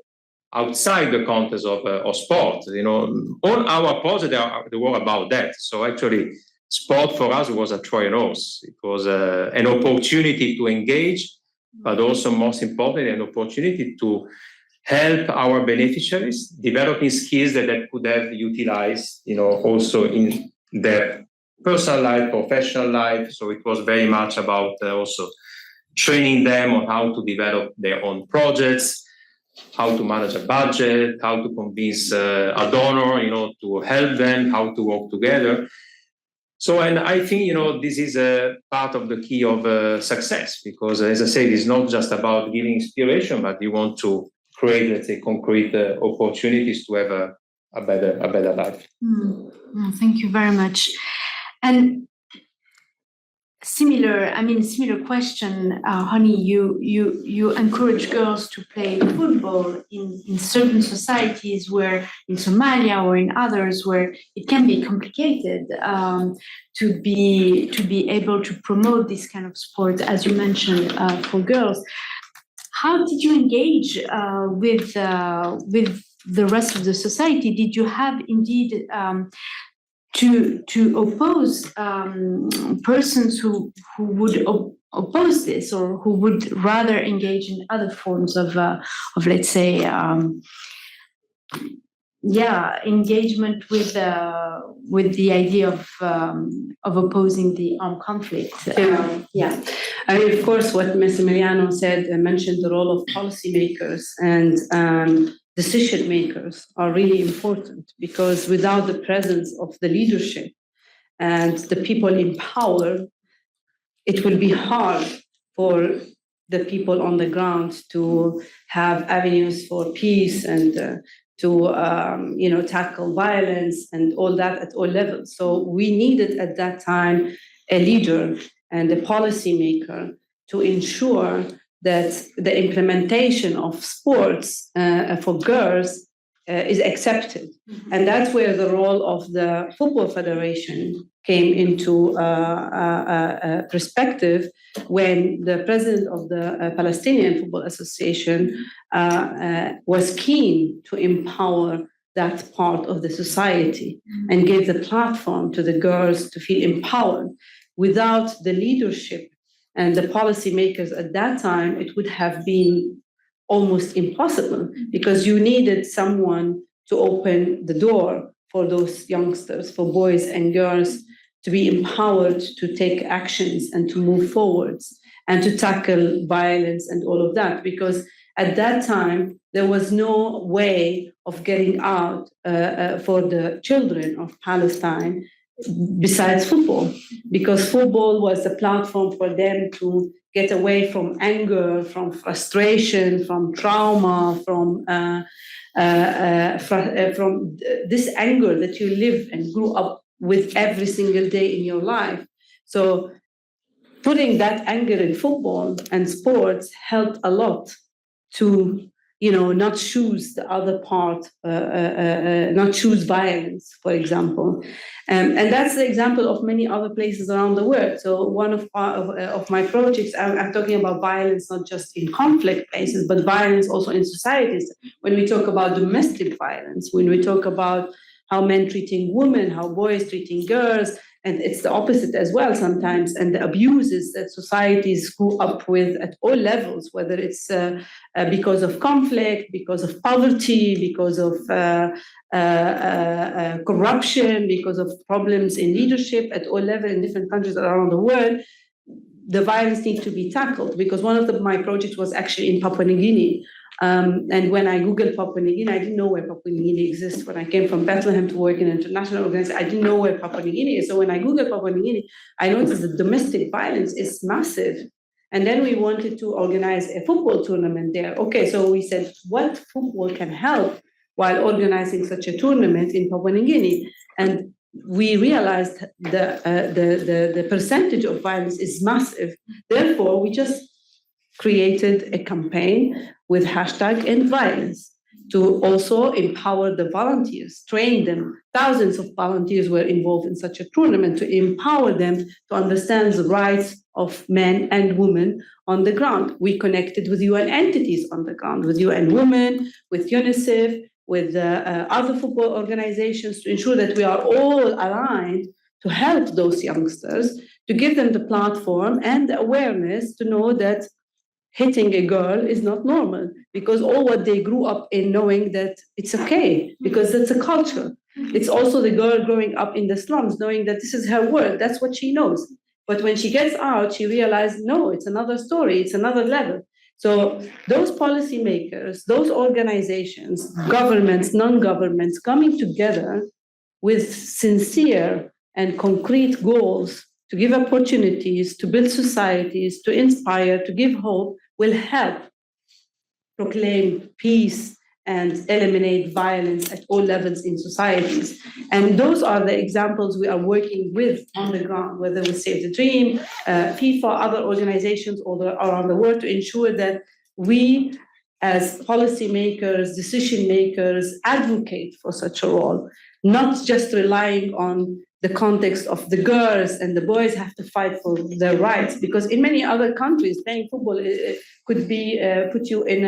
outside the context of sport. All our projects they were about that. So actually, sport for us was a Trojan horse. It was an opportunity to engage, but also most importantly, an opportunity to help our beneficiaries developing skills that they could have utilized, also in their personal life, professional life. So it was very much about also training them on how to develop their own projects, how to manage a budget, how to convince a donor, to help them, how to work together. So, and I think, this is a part of the key of success, because as I said, it's not just about giving inspiration, but you want to create, let's say, concrete opportunities to have a better life. Thank you very much. And similar question, Honey, you encourage girls to play football in certain societies where, in Somalia or in others, where it can be complicated to be able to promote this kind of sport, as you mentioned, for girls. How did you engage with the rest of the society? Did you have indeed to oppose persons who would oppose this, or who would rather engage in other forms of let's say, engagement with the idea of opposing the armed conflict? I mean, of course, what Ms. Emiliano said mentioned the role of policymakers and decision makers are really important, because without the presence of the leadership and the people in power, it will be hard for the people on the ground to have avenues for peace and to tackle violence and all that at all levels. So we needed at that time a leader and a policymaker to ensure that the implementation of sports for girls is accepted. Mm-hmm. And that's where the role of the Football Federation came into perspective, when the president of the Palestinian Football Association was keen to empower that part of the society and gave the platform to the girls to feel empowered. Without the leadership and the policymakers at that time, it would have been almost impossible, because you needed someone to open the door for those youngsters, for boys and girls to be empowered to take actions and to move forwards and to tackle violence and all of that. Because at that time, there was no way of getting out for the children of Palestine besides football, because football was the platform for them to get away from anger, from frustration, from trauma, from this anger that you live and grew up with every single day in your life. So putting that anger in football and sports helped a lot to not choose the other part, not choose violence, for example. And that's the example of many other places around the world. So one of my projects, I'm talking about violence, not just in conflict places, but violence also in societies. When we talk about domestic violence, when we talk about how men treating women, how boys treating girls, and it's the opposite as well sometimes, and the abuses that societies grew up with at all levels, whether it's because of conflict, because of poverty, because of corruption, because of problems in leadership at all levels in different countries around the world. The violence needs to be tackled, because one of my projects was actually in Papua New Guinea. And when I Googled Papua New Guinea, I didn't know where Papua New Guinea exists. When I came from Bethlehem to work in an international organization, I didn't know where Papua New Guinea is. So when I Googled Papua New Guinea, I noticed that domestic violence is massive. And then we wanted to organize a football tournament there. Okay, so we said, what football can help while organizing such a tournament in Papua New Guinea? And we realized the percentage of violence is massive. Therefore, we just created a campaign with #EndViolence to also empower the volunteers, train them. Thousands of volunteers were involved in such a tournament to empower them to understand the rights of men and women on the ground. We connected with UN entities on the ground, with UN Women, with UNICEF, with other football organizations, to ensure that we are all aligned to help those youngsters, to give them the platform and the awareness to know that hitting a girl is not normal, because all what they grew up in knowing that it's okay, because that's a culture. It's also the girl growing up in the slums knowing that this is her world, that's what she knows. But when she gets out, she realized, no, it's another story, it's another level. So those policymakers, those organizations, governments, non-governments, coming together with sincere and concrete goals to give opportunities, to build societies, to inspire, to give hope, will help proclaim peace and eliminate violence at all levels in societies. And those are the examples we are working with on the ground, whether with Save the Dream, FIFA, other organizations all around the world, to ensure that we, as policymakers, decision makers, advocate for such a role, not just relying on the context of the girls and the boys have to fight for their rights, because in many other countries, playing football could be put you in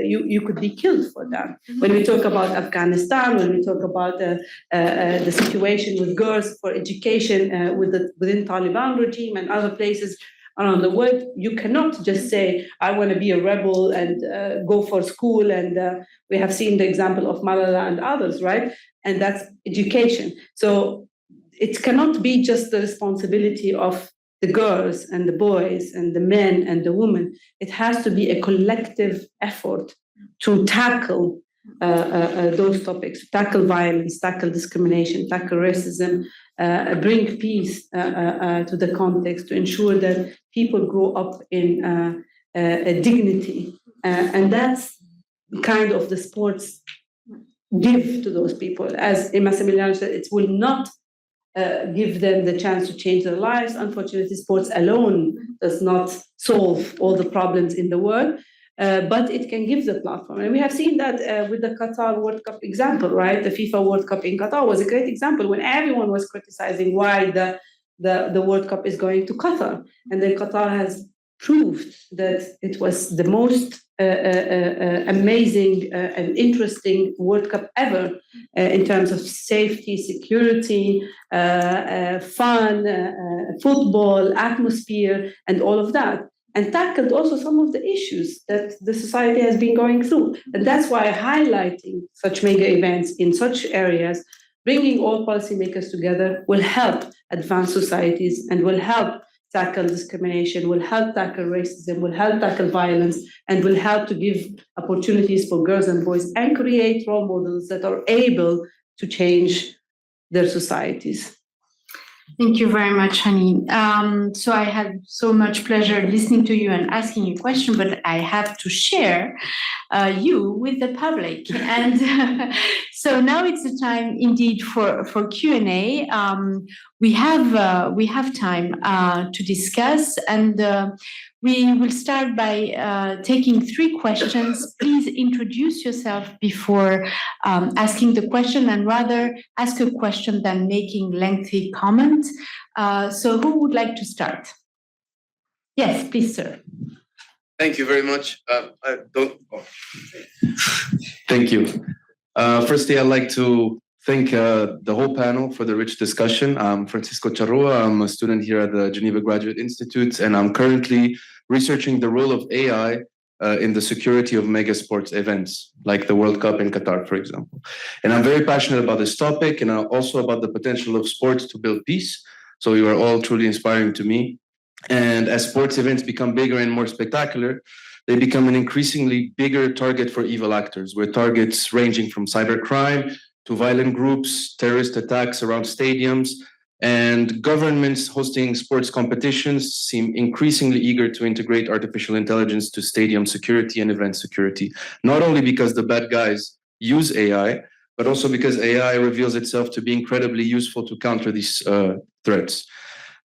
you could be killed for that. When we talk about Afghanistan, when we talk about the situation with girls for education within Taliban regime and other places around the world, you cannot just say, I want to be a rebel and go for school. And we have seen the example of Malala and others, right? And that's education. So it cannot be just the responsibility of the girls and the boys and the men and the women. It has to be a collective effort to tackle those topics, tackle violence, tackle discrimination, tackle racism, bring peace to the context, to ensure that people grow up in a dignity. And that's kind of the sports give to those people. As Massimiliano said, it will not give them the chance to change their lives. Unfortunately, sports alone does not solve all the problems in the world, but it can give the platform. And we have seen that with the Qatar World Cup example, right? The FIFA World Cup in Qatar was a great example when everyone was criticizing why the World Cup is going to Qatar. And then Qatar has proved that it was the most amazing and interesting World Cup ever in terms of safety, security, fun, football, atmosphere, and all of that. And tackled also some of the issues that the society has been going through. And that's why highlighting such mega events in such areas, bringing all policymakers together, will help advance societies and will help tackle discrimination, will help tackle racism, will help tackle violence, and will help to give opportunities for girls and boys and create role models that are able to change their societies. Thank you very much, Hani. So I had so much pleasure listening to you and asking you a question, but I have to share you with the public. And so now it's the time indeed for Q&A. We have time to discuss, and we will start by taking 3 questions. Please introduce yourself before asking the question, and rather ask a question than making lengthy comments. So who would like to start? Yes, please, sir. Thank you very much. Thank you. Firstly, I'd like to thank the whole panel for the rich discussion. I'm Francisco Charrua. I'm a student here at the Geneva Graduate Institute, and I'm currently researching the role of AI in the security of mega sports events, like the World Cup in Qatar, for example. And I'm very passionate about this topic and also about the potential of sports to build peace. So you are all truly inspiring to me. And as sports events become bigger and more spectacular, they become an increasingly bigger target for evil actors, with targets ranging from cybercrime to violent groups, terrorist attacks around stadiums, and governments hosting sports competitions seem increasingly eager to integrate artificial intelligence to stadium security and event security, not only because the bad guys use AI, but also because AI reveals itself to be incredibly useful to counter these threats.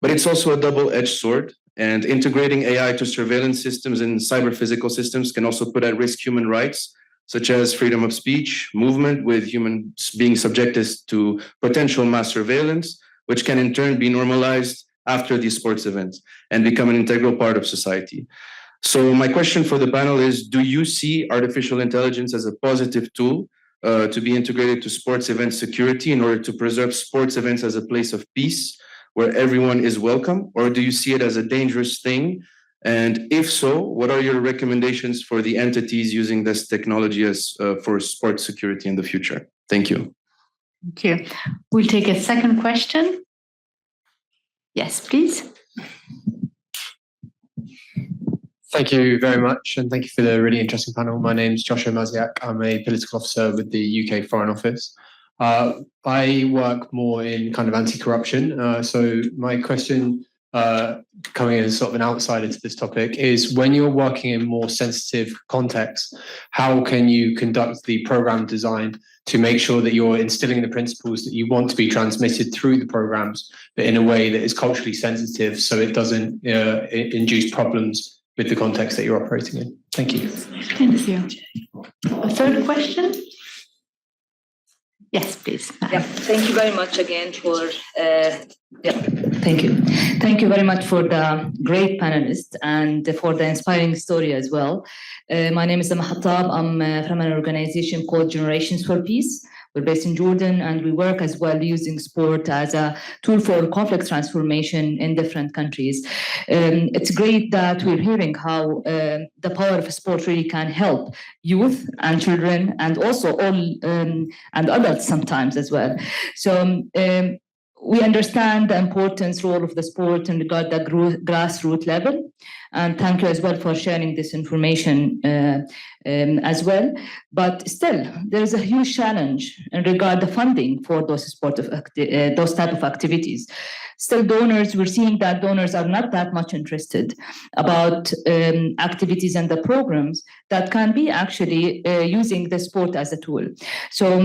But it's also a double-edged sword, and integrating AI to surveillance systems and cyber-physical systems can also put at risk human rights, such as freedom of speech, movement, with humans being subjected to potential mass surveillance, which can in turn be normalized after these sports events and become an integral part of society. So my question for the panel is, do you see artificial intelligence as a positive tool to be integrated to sports event security in order to preserve sports events as a place of peace where everyone is welcome? Or do you see it as a dangerous thing? And if so, what are your recommendations for the entities using this technology as for sports security in the future? Thank you. Thank you. We'll take a second question. Yes, please. Thank you very much, and thank you for the really interesting panel. My name is Joshua Maziak. I'm a political officer with the UK Foreign Office. I work more in kind of anti-corruption. So my question, coming in as sort of an outsider to this topic, is when you're working in more sensitive contexts, how can you conduct the program design to make sure that you're instilling the principles that you want to be transmitted through the programs, but in a way that is culturally sensitive so it doesn't induce problems with the context that you're operating in? Thank you. Thank you. A third question? Yes, please. Yeah, thank you very much again for, thank you. Thank you very much for the great panelists and for the inspiring story as well. My name is Henzab. I'm from an organization called Generations for Peace. We're based in Jordan, and we work as well using sport as a tool for conflict transformation in different countries. It's great that we're hearing how the power of sport really can help youth and children, and also all and adults sometimes as well. So we understand the importance role of the sport in regard to the grassroots level. And thank you as well for sharing this information as well. But still, there is a huge challenge in regard to funding for those those type of activities. Still, donors, we're seeing that donors are not that much interested about activities and the programs that can be actually using the sport as a tool. So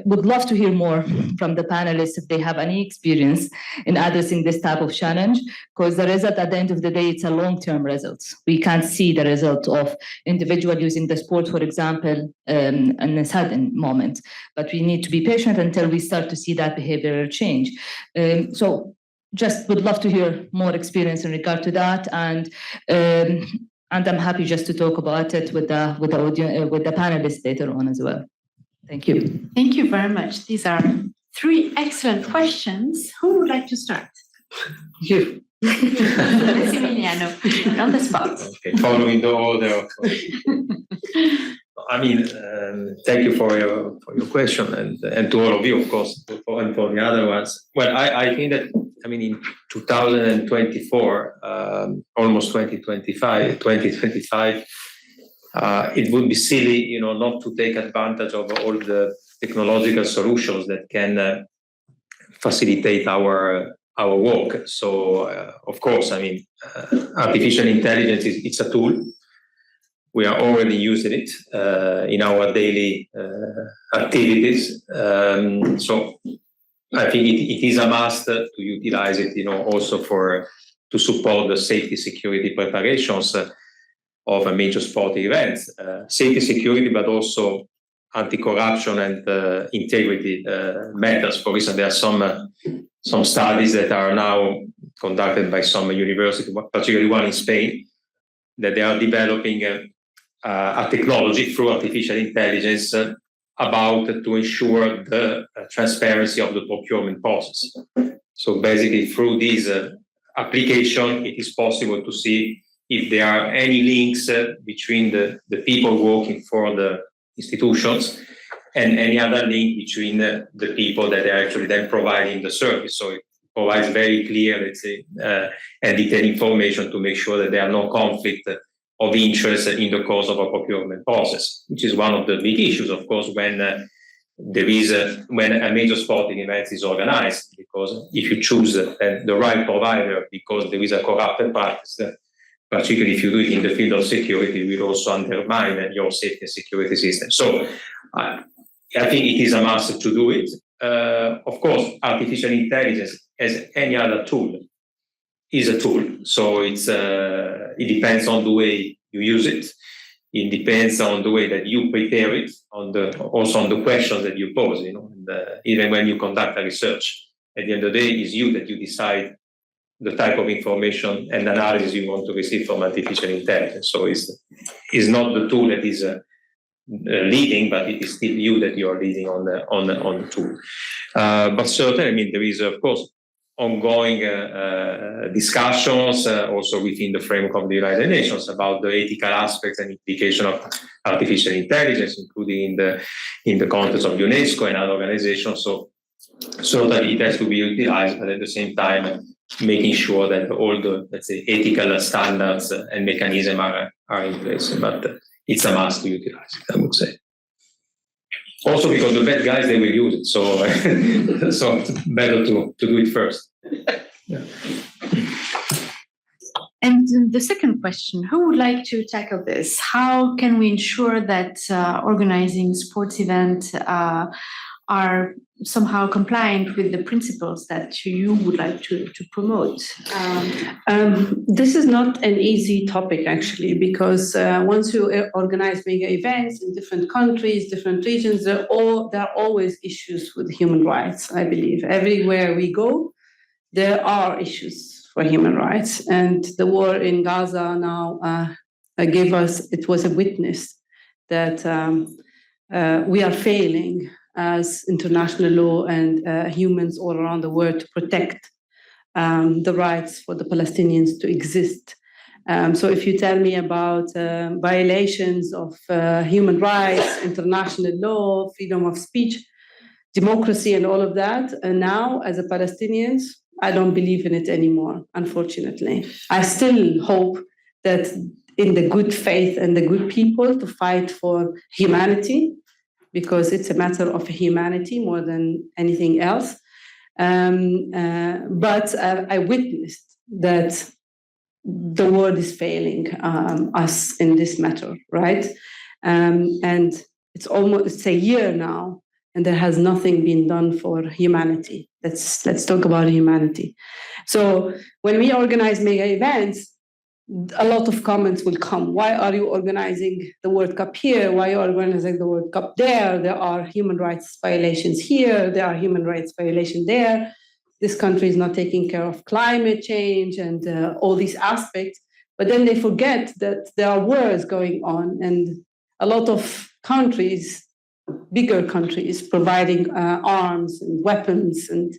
would love to hear more from the panelists if they have any experience in addressing this type of challenge, because the result at the end of the day, it's a long-term result. We can't see the result of individual using the sport, for example, in a sudden moment, but we need to be patient until we start to see that behavioral change. So just would love to hear more experience in regard to that, and I'm happy just to talk about it with the audience, with the panelists later on as well. Thank you. Thank you very much. These are three excellent questions. Who would like to start? You. Emiliano, on the spot. Okay, following the order. I mean, thank you for your question, and to all of you, of course, and for the other ones. Well, I think that, I mean, in 2024, almost 2025, it would be silly, not to take advantage of all the technological solutions that can facilitate our work. So, of course, I mean, artificial intelligence it's a tool. We are already using it in our daily activities. So I think it is a must to utilize it, also to support the safety security preparations of a major sporting events. Safety security, but also anti-corruption and integrity matters. For instance, there are some studies that are now conducted by some universities, particularly one in Spain, that they are developing a technology through artificial intelligence about to ensure the transparency of the procurement process. So basically, through this application, it is possible to see if there are any links between the people working for the institutions and any other link between the people that are actually then providing the service. So it provides very clear, let's say, and detailed information to make sure that there are no conflict of interest in the course of a procurement process, which is one of the big issues, of course, when when a major sporting event is organized, because if you choose the right provider because there is a corrupted practice, particularly if you do it in the field of security, it will also undermine your safety and security system. So I think it is a must to do it. Of course, artificial intelligence, as any other tool, is a tool. So it depends on the way you use it. It depends on the way that you prepare it, also on the questions that you pose. And, even when you conduct a research, at the end of the day, it's you that you decide the type of information and analysis you want to receive from artificial intelligence. So it's not the tool that is leading, but it is still you that you are leading on the tool. But certainly, I mean, there is, of course, ongoing discussions also within the framework of the United Nations about the ethical aspects and implication of artificial intelligence, including in the context of UNESCO and other organizations. So certainly it has to be utilized, but at the same time, making sure that all the, let's say, ethical standards and mechanisms are in place. But it's a must to utilize it, I would say. Also because the bad guys, they will use it. So, so it's better to do it first. Yeah. And the second question, who would like to tackle this? How can we ensure that organizing sports events are somehow compliant with the principles that you would like to promote? This is not an easy topic, actually, because once you organize mega events in different countries, different regions, there are always issues with human rights, I believe. Everywhere we go, there are issues for human rights. And the war in Gaza now it was a witness that we are failing as international law and humans all around the world to protect the rights for the Palestinians to exist. So if you tell me about violations of human rights, international law, freedom of speech, democracy and all of that, and now as a Palestinian, I don't believe in it anymore, unfortunately. I still hope that in the good faith and the good people to fight for humanity, because it's a matter of humanity more than anything else. But I witnessed that the world is failing us in this matter, right? And it's a year now, and there has nothing been done for humanity. Let's talk about humanity. So when we organize mega events, a lot of comments will come. Why are you organizing the World Cup here? Why are you organizing the World Cup there? There are human rights violations here. There are human rights violations there. This country is not taking care of climate change and all these aspects. But then they forget that there are wars going on, and a lot of countries, bigger countries, providing arms and weapons and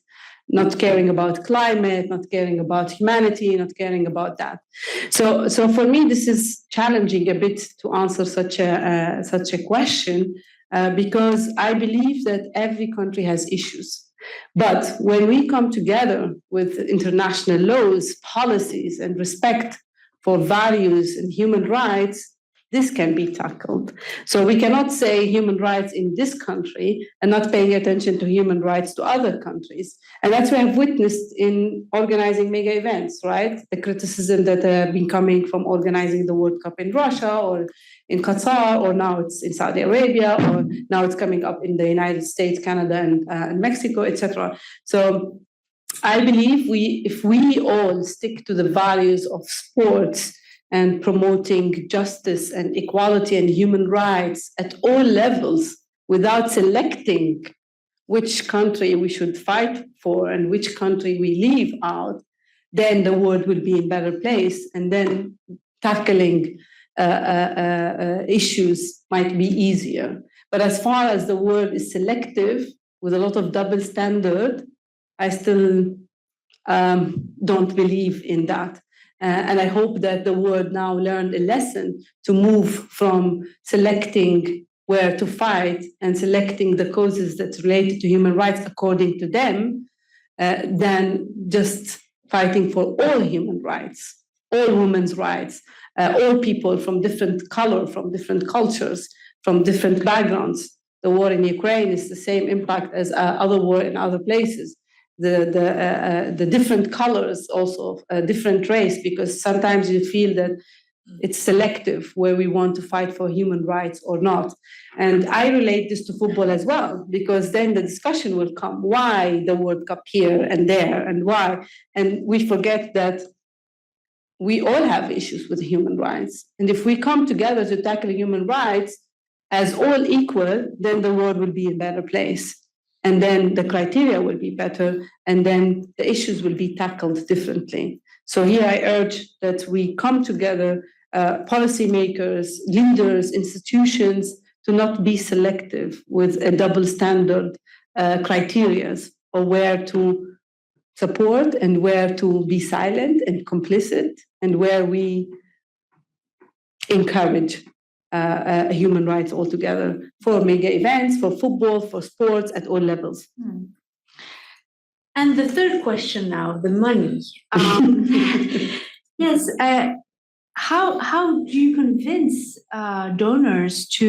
not caring about climate, not caring about humanity, not caring about that. So for me, this is challenging a bit to answer such a question because I believe that every country has issues. But when we come together with international laws, policies, and respect for values and human rights, this can be tackled. So we cannot say human rights in this country and not paying attention to human rights to other countries. And that's what I've witnessed in organizing mega events, right? The criticism that have been coming from organizing the World Cup in Russia or in Qatar, or now it's in Saudi Arabia, or now it's coming up in the United States, Canada, and Mexico, etc. So I believe if we all stick to the values of sports and promoting justice and equality and human rights at all levels without selecting which country we should fight for and which country we leave out, then the world will be in a better place. And then tackling issues might be easier. But as far as the world is selective with a lot of double standard, I still don't believe in that. And I hope that the world now learned a lesson to move from selecting where to fight and selecting the causes that's related to human rights according to them, than just fighting for all human rights, all women's rights, all people from different color, from different cultures, from different backgrounds. The war in Ukraine is the same impact as other war in other places. The different colors also, different race, because sometimes you feel that it's selective where we want to fight for human rights or not. And I relate this to football as well, because then the discussion will come, why the World Cup here and there and why? And we forget that we all have issues with human rights. And if we come together to tackle human rights as all equal, then the world will be a better place. And then the criteria will be better, and then the issues will be tackled differently. So here I urge that we come together, policymakers, leaders, institutions, to not be selective with a double standard criteria of where to support and where to be silent and complicit, and where we encourage human rights altogether for mega events, for football, for sports at all levels. And the third question now, the money. Yes, how do you convince donors to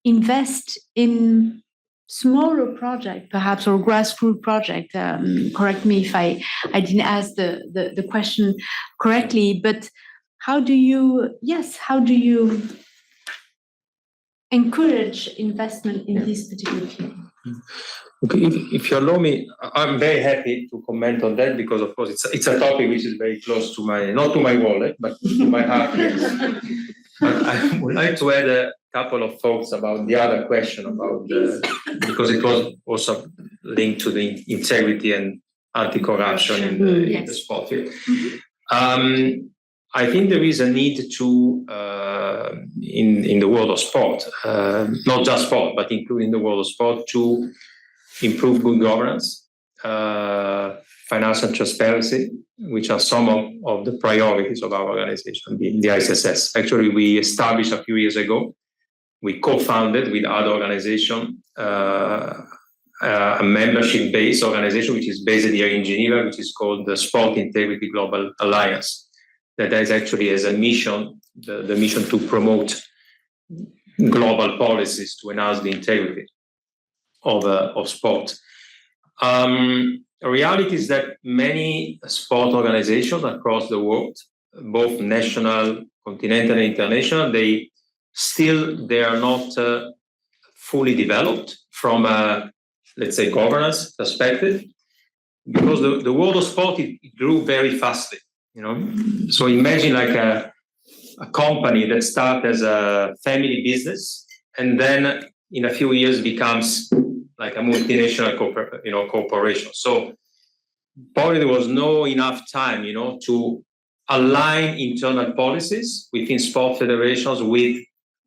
invest in smaller project, perhaps, or grassroots project? Correct me if I didn't ask the question correctly, but how do you encourage investment in these particular people? Okay, if you allow me, I'm very happy to comment on that, because of course it's a topic which is very close to not to my wallet, but to my heart. Yes. But I would like to add a couple of thoughts about the other question because it was also linked to the integrity and anti-corruption in the sport field. I think there is a need to, in the world of sport, not just sport, but including the world of sport, to improve good governance, financial transparency, which are some of the priorities of our organization, the ISSS. Actually, we established a few years ago, we co-founded with other organizations, a membership-based organization, which is based here in Geneva, which is called the Sport Integrity Global Alliance. That is actually as a mission, the mission to promote global policies to enhance the integrity of sport. The reality is that many sport organizations across the world, both national, continental, and international, they are not fully developed from a, let's say, governance perspective, because the world of sport, it grew very fastly. So imagine like a company that starts as a family business and then in a few years becomes like a multinational corporation. So probably there was no enough time, to align internal policies within sport federations with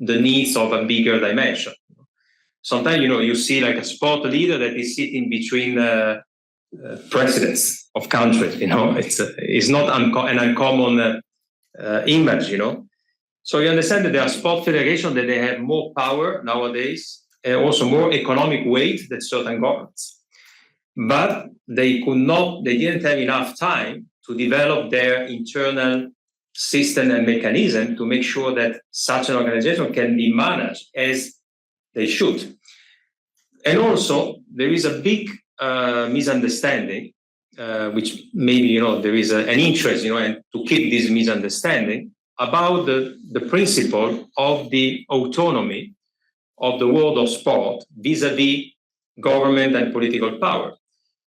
the needs of a bigger dimension. Sometimes, you see like a sport leader that is sitting between presidents of countries, it's not an uncommon image, So you understand that there are sport federations that they have more power nowadays and also more economic weight than certain governments. But they didn't have enough time to develop their internal system and mechanism to make sure that such an organization can be managed as they should. And also, there is a big misunderstanding, which maybe, there is an interest, and to keep this misunderstanding about the principle of the autonomy of the world of sport vis-a-vis government and political power,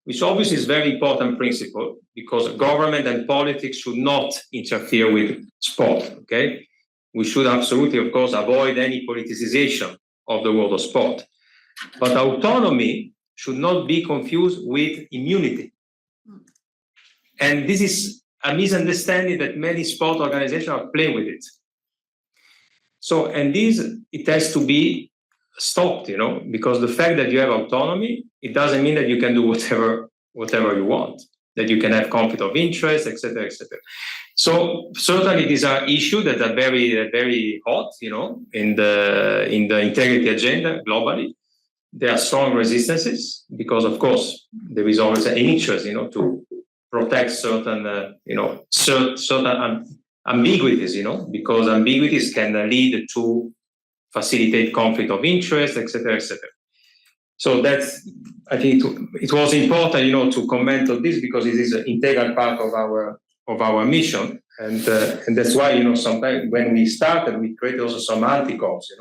which obviously is a very important principle because government and politics should not interfere with sport, okay? We should absolutely, of course, avoid any politicization of the world of sport. But autonomy should not be confused with immunity. And this is a misunderstanding that many sport organizations are playing with it. So, and this, it has to be stopped, because the fact that you have autonomy, it doesn't mean that you can do whatever you want, that you can have conflict of interest, etc., etc. So certainly these are issues that are very, very hot, in the integrity agenda globally. There are strong resistances because, of course, there is always an interest, to protect certain, certain ambiguities, because ambiguities can lead to facilitate conflict of interest, etc., etc. So that's, I think, it was important, to comment on this because it is an integral part of our mission, and that's why, sometimes when we started, we created also some anti-cops,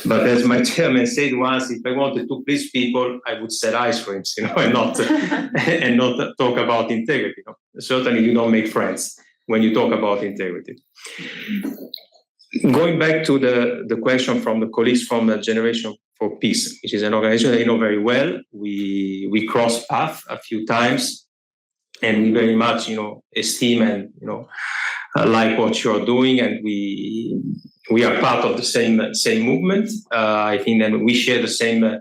But as my chairman said once, if I wanted to please people, I would sell ice creams, and not talk about integrity. Certainly, you don't make friends when you talk about integrity. Going back to the question from the colleagues from the Generation for Peace, which is an organization that I know very well. We crossed paths a few times, and we very much, esteem and like what you're doing, and we are part of the same movement. I think that we share the same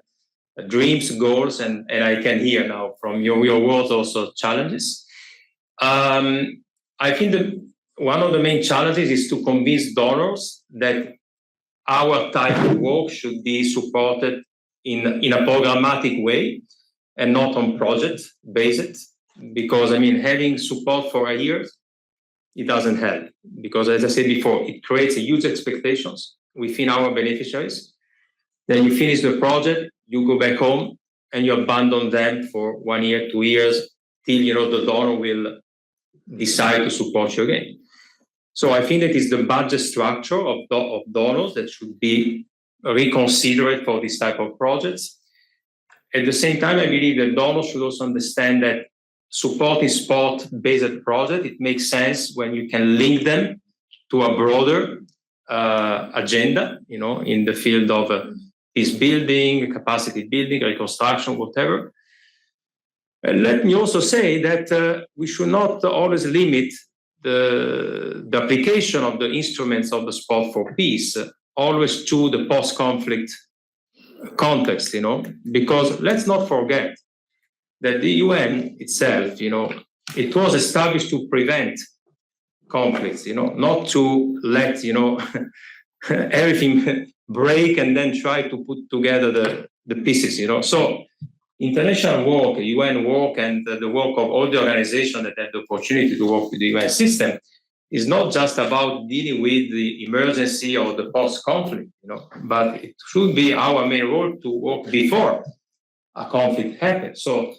dreams, goals, and I can hear now from your words also challenges. I think that one of the main challenges is to convince donors that our type of work should be supported in a programmatic way and not on project based. Because having support for a year, it doesn't help. Because as I said before, it creates a huge expectations within our beneficiaries. Then you finish the project, you go back home, and you abandon them for 1 year, 2 years, till the donor will decide to support you again. So I think that is the budget structure of donors that should be reconsidered for this type of projects. At the same time, I believe that donors should also understand that supporting sport-based project, it makes sense when you can link them to a broader agenda, in the field of peace building, capacity building, reconstruction, whatever. And let me also say that we should not always limit the application of the instruments of the sport for peace always to the post-conflict context, because let's not forget that the UN itself, it was established to prevent conflicts, not to let, everything break and then try to put together the pieces, So international work, UN work, and the work of all the organizations that have the opportunity to work with the UN system is not just about dealing with the emergency or the post-conflict, but it should be our main role to work before a conflict happens. So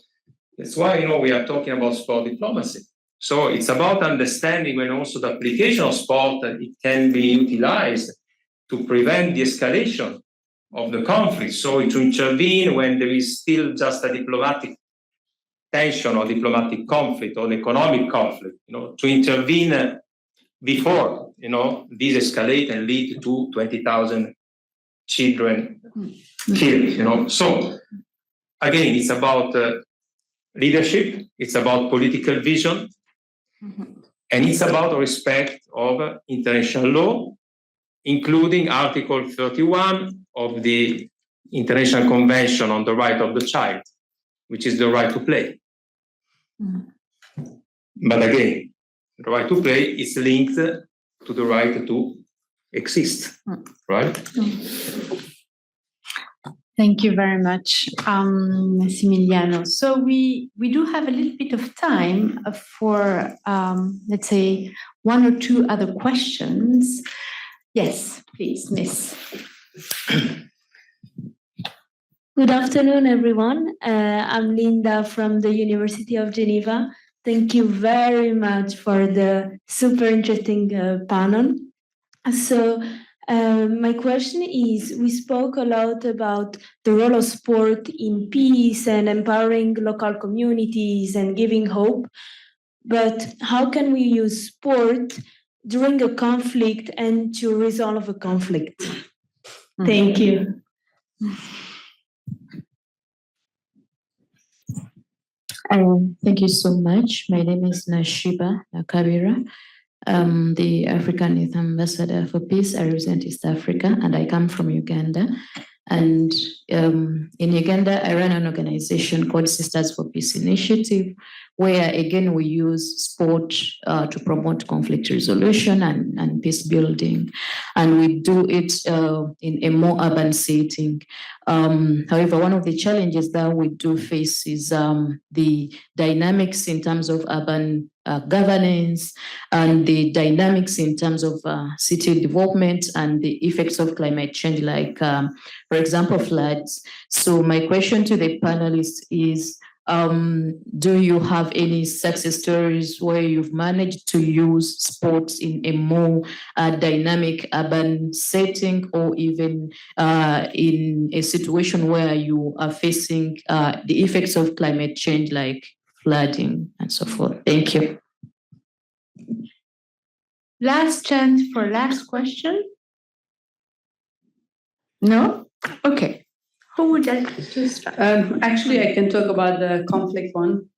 that's why, we are talking about sport diplomacy. So it's about understanding when also the application of sport, that it can be utilized to prevent the escalation of the conflict. So to intervene when there is still just a diplomatic tension or diplomatic conflict or an economic conflict, to intervene before, these escalate and lead to 20,000 children killed, So again, it's about leadership, it's about political vision, and it's about respect of international law, including Article 31 of the International Convention on the Right of the Child, which is the right to play. But again, the right to play is linked to the right to exist, right? Thank you very much, Massimiliano. So we do have a little bit of time for, let's say, 1 or 2 other questions. Yes, please, Miss. Good afternoon, everyone. I'm Linda from the University of Geneva. Thank you very much for the super interesting panel. So my question is, we spoke a lot about the role of sport in peace and empowering local communities and giving hope, but how can we use sport during a conflict and to resolve a conflict? Thank you. Thank you so much. My name is Nashiba Nakabira. I'm the African Youth Ambassador for Peace. I represent East Africa and I come from Uganda. And in Uganda, I run an organization called Sisters for Peace Initiative, where again we use sport to promote conflict resolution and peace building. And we do it in a more urban setting. However, one of the challenges that we do face is the dynamics in terms of urban governance and the dynamics in terms of city development and the effects of climate change, like, for example, floods. So my question to the panelists is, do you have any success stories where you've managed to use sports in a more dynamic urban setting, or even in a situation where you are facing the effects of climate change, like flooding and so forth? Thank you. Last chance for last question. No? Okay. Who would like to start? Actually, I can talk about the conflict one.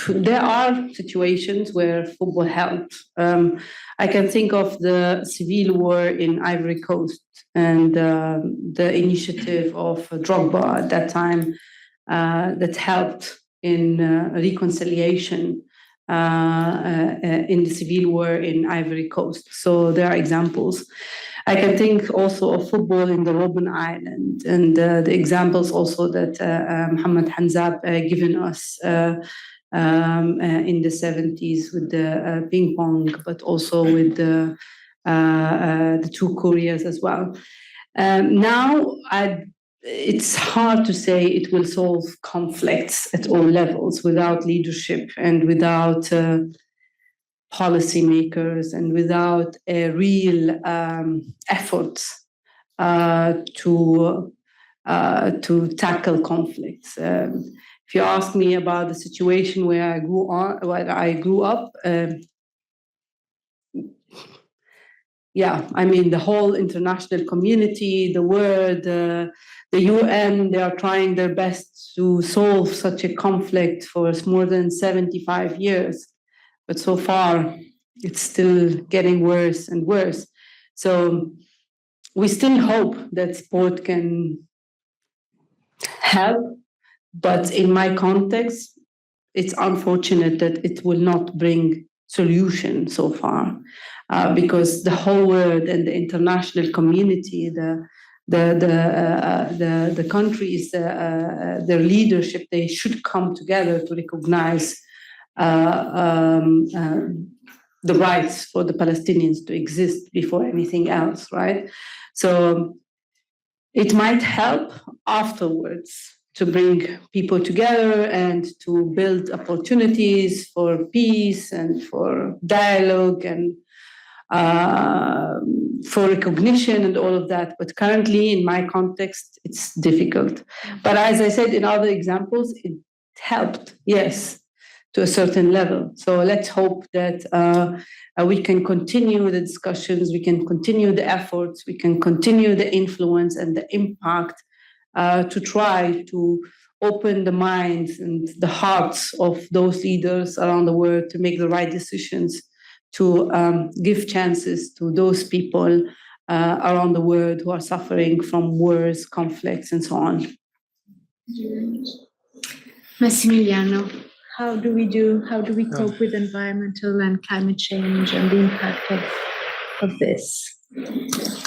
There are situations where football helped. I can think of the civil war in Ivory Coast and the initiative of Drogba at that time that helped in reconciliation in the civil war in Ivory Coast. So there are examples. I can think also of football in the Robben Island and the examples also that Mohammed Henzab given us in the 70s with the ping pong, but also with the two Koreas as well. Now, it's hard to say it will solve conflicts at all levels without leadership and without policymakers and without a real effort to tackle conflicts. If you ask me about the situation where I grew up, yeah, I mean, the whole international community, the world, the UN, they are trying their best to solve such a conflict for more than 75 years. But so far, it's still getting worse and worse. So we still hope that sport can help. But in my context, it's unfortunate that it will not bring solution so far, because the whole world and the international community, the countries, their leadership, they should come together to recognize the rights for the Palestinians to exist before anything else, right? So it might help afterwards to bring people together and to build opportunities for peace and for dialogue and for recognition and all of that. But currently, in my context, it's difficult. But as I said in other examples, it helped, yes, to a certain level. So let's hope that we can continue the discussions, we can continue the efforts, we can continue the influence and the impact to try to open the minds and the hearts of those leaders around the world to make the right decisions, to give chances to those people around the world who are suffering from wars, conflicts, and so on. Massimiliano, how do we cope with environmental and climate change and the impact of this?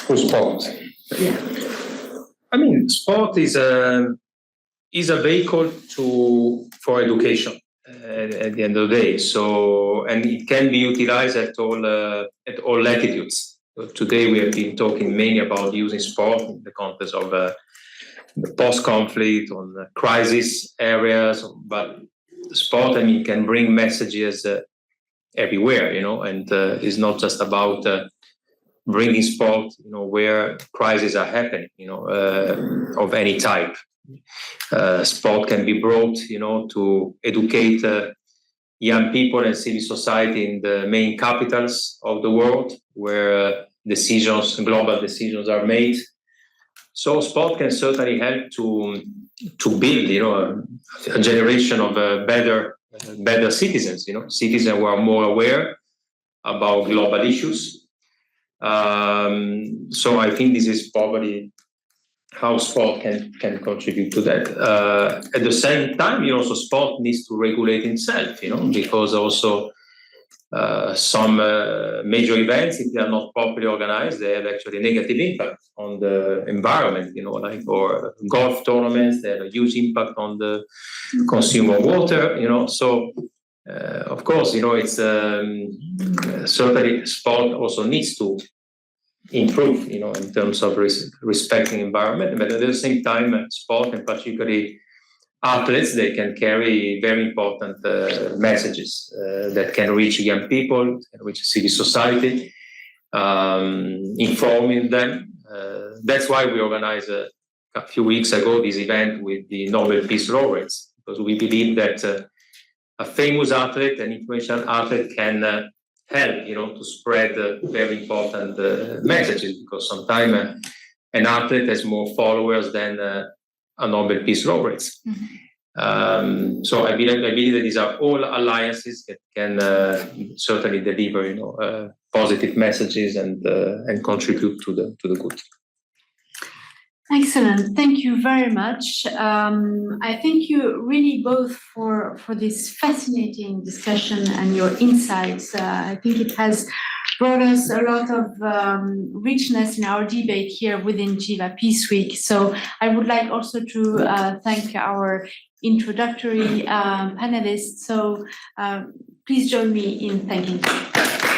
For sport. Yeah. I mean, sport is a vehicle for education at the end of the day. So, and it can be utilized at all latitudes. So today we have been talking mainly about using sport in the context of the post-conflict, on the crisis areas. But sport, I mean, can bring messages everywhere, you know, and it's not just about bringing sport, you know, where crises are happening, you know, of any type. Sport can be brought, you know, to educate young people and civil society in the main capitals of the world, where global decisions are made. So sport can certainly help to build, you know, a generation of better citizens, you know, citizens who are more aware about global issues. So I think this is probably how sport can contribute to that. At the same time, also sport needs to regulate itself, because also some major events, if they are not properly organized, they have actually a negative impact on the environment, like or golf tournaments, they have a huge impact on the consumer water, So, of course, it's certainly sport also needs to improve, in terms of respecting environment, but at the same time, sport and particularly athletes, they can carry very important messages that can reach young people, reach civil society, informing them. That's why we organized a few weeks ago this event with the Nobel Peace Laureates, because we believe that a famous athlete, an influential athlete, can help, to spread very important messages, because sometimes an athlete has more followers than a Nobel Peace Laureates. Mm-hmm. So I believe that these are all alliances that can certainly deliver, positive messages and contribute to the good. Excellent. Thank you very much. I thank you really both for this fascinating discussion and your insights. I think it has brought us a lot of richness in our debate here within Geneva Peace Week. So I would like also to thank our introductory panelists. So please join me in thanking them.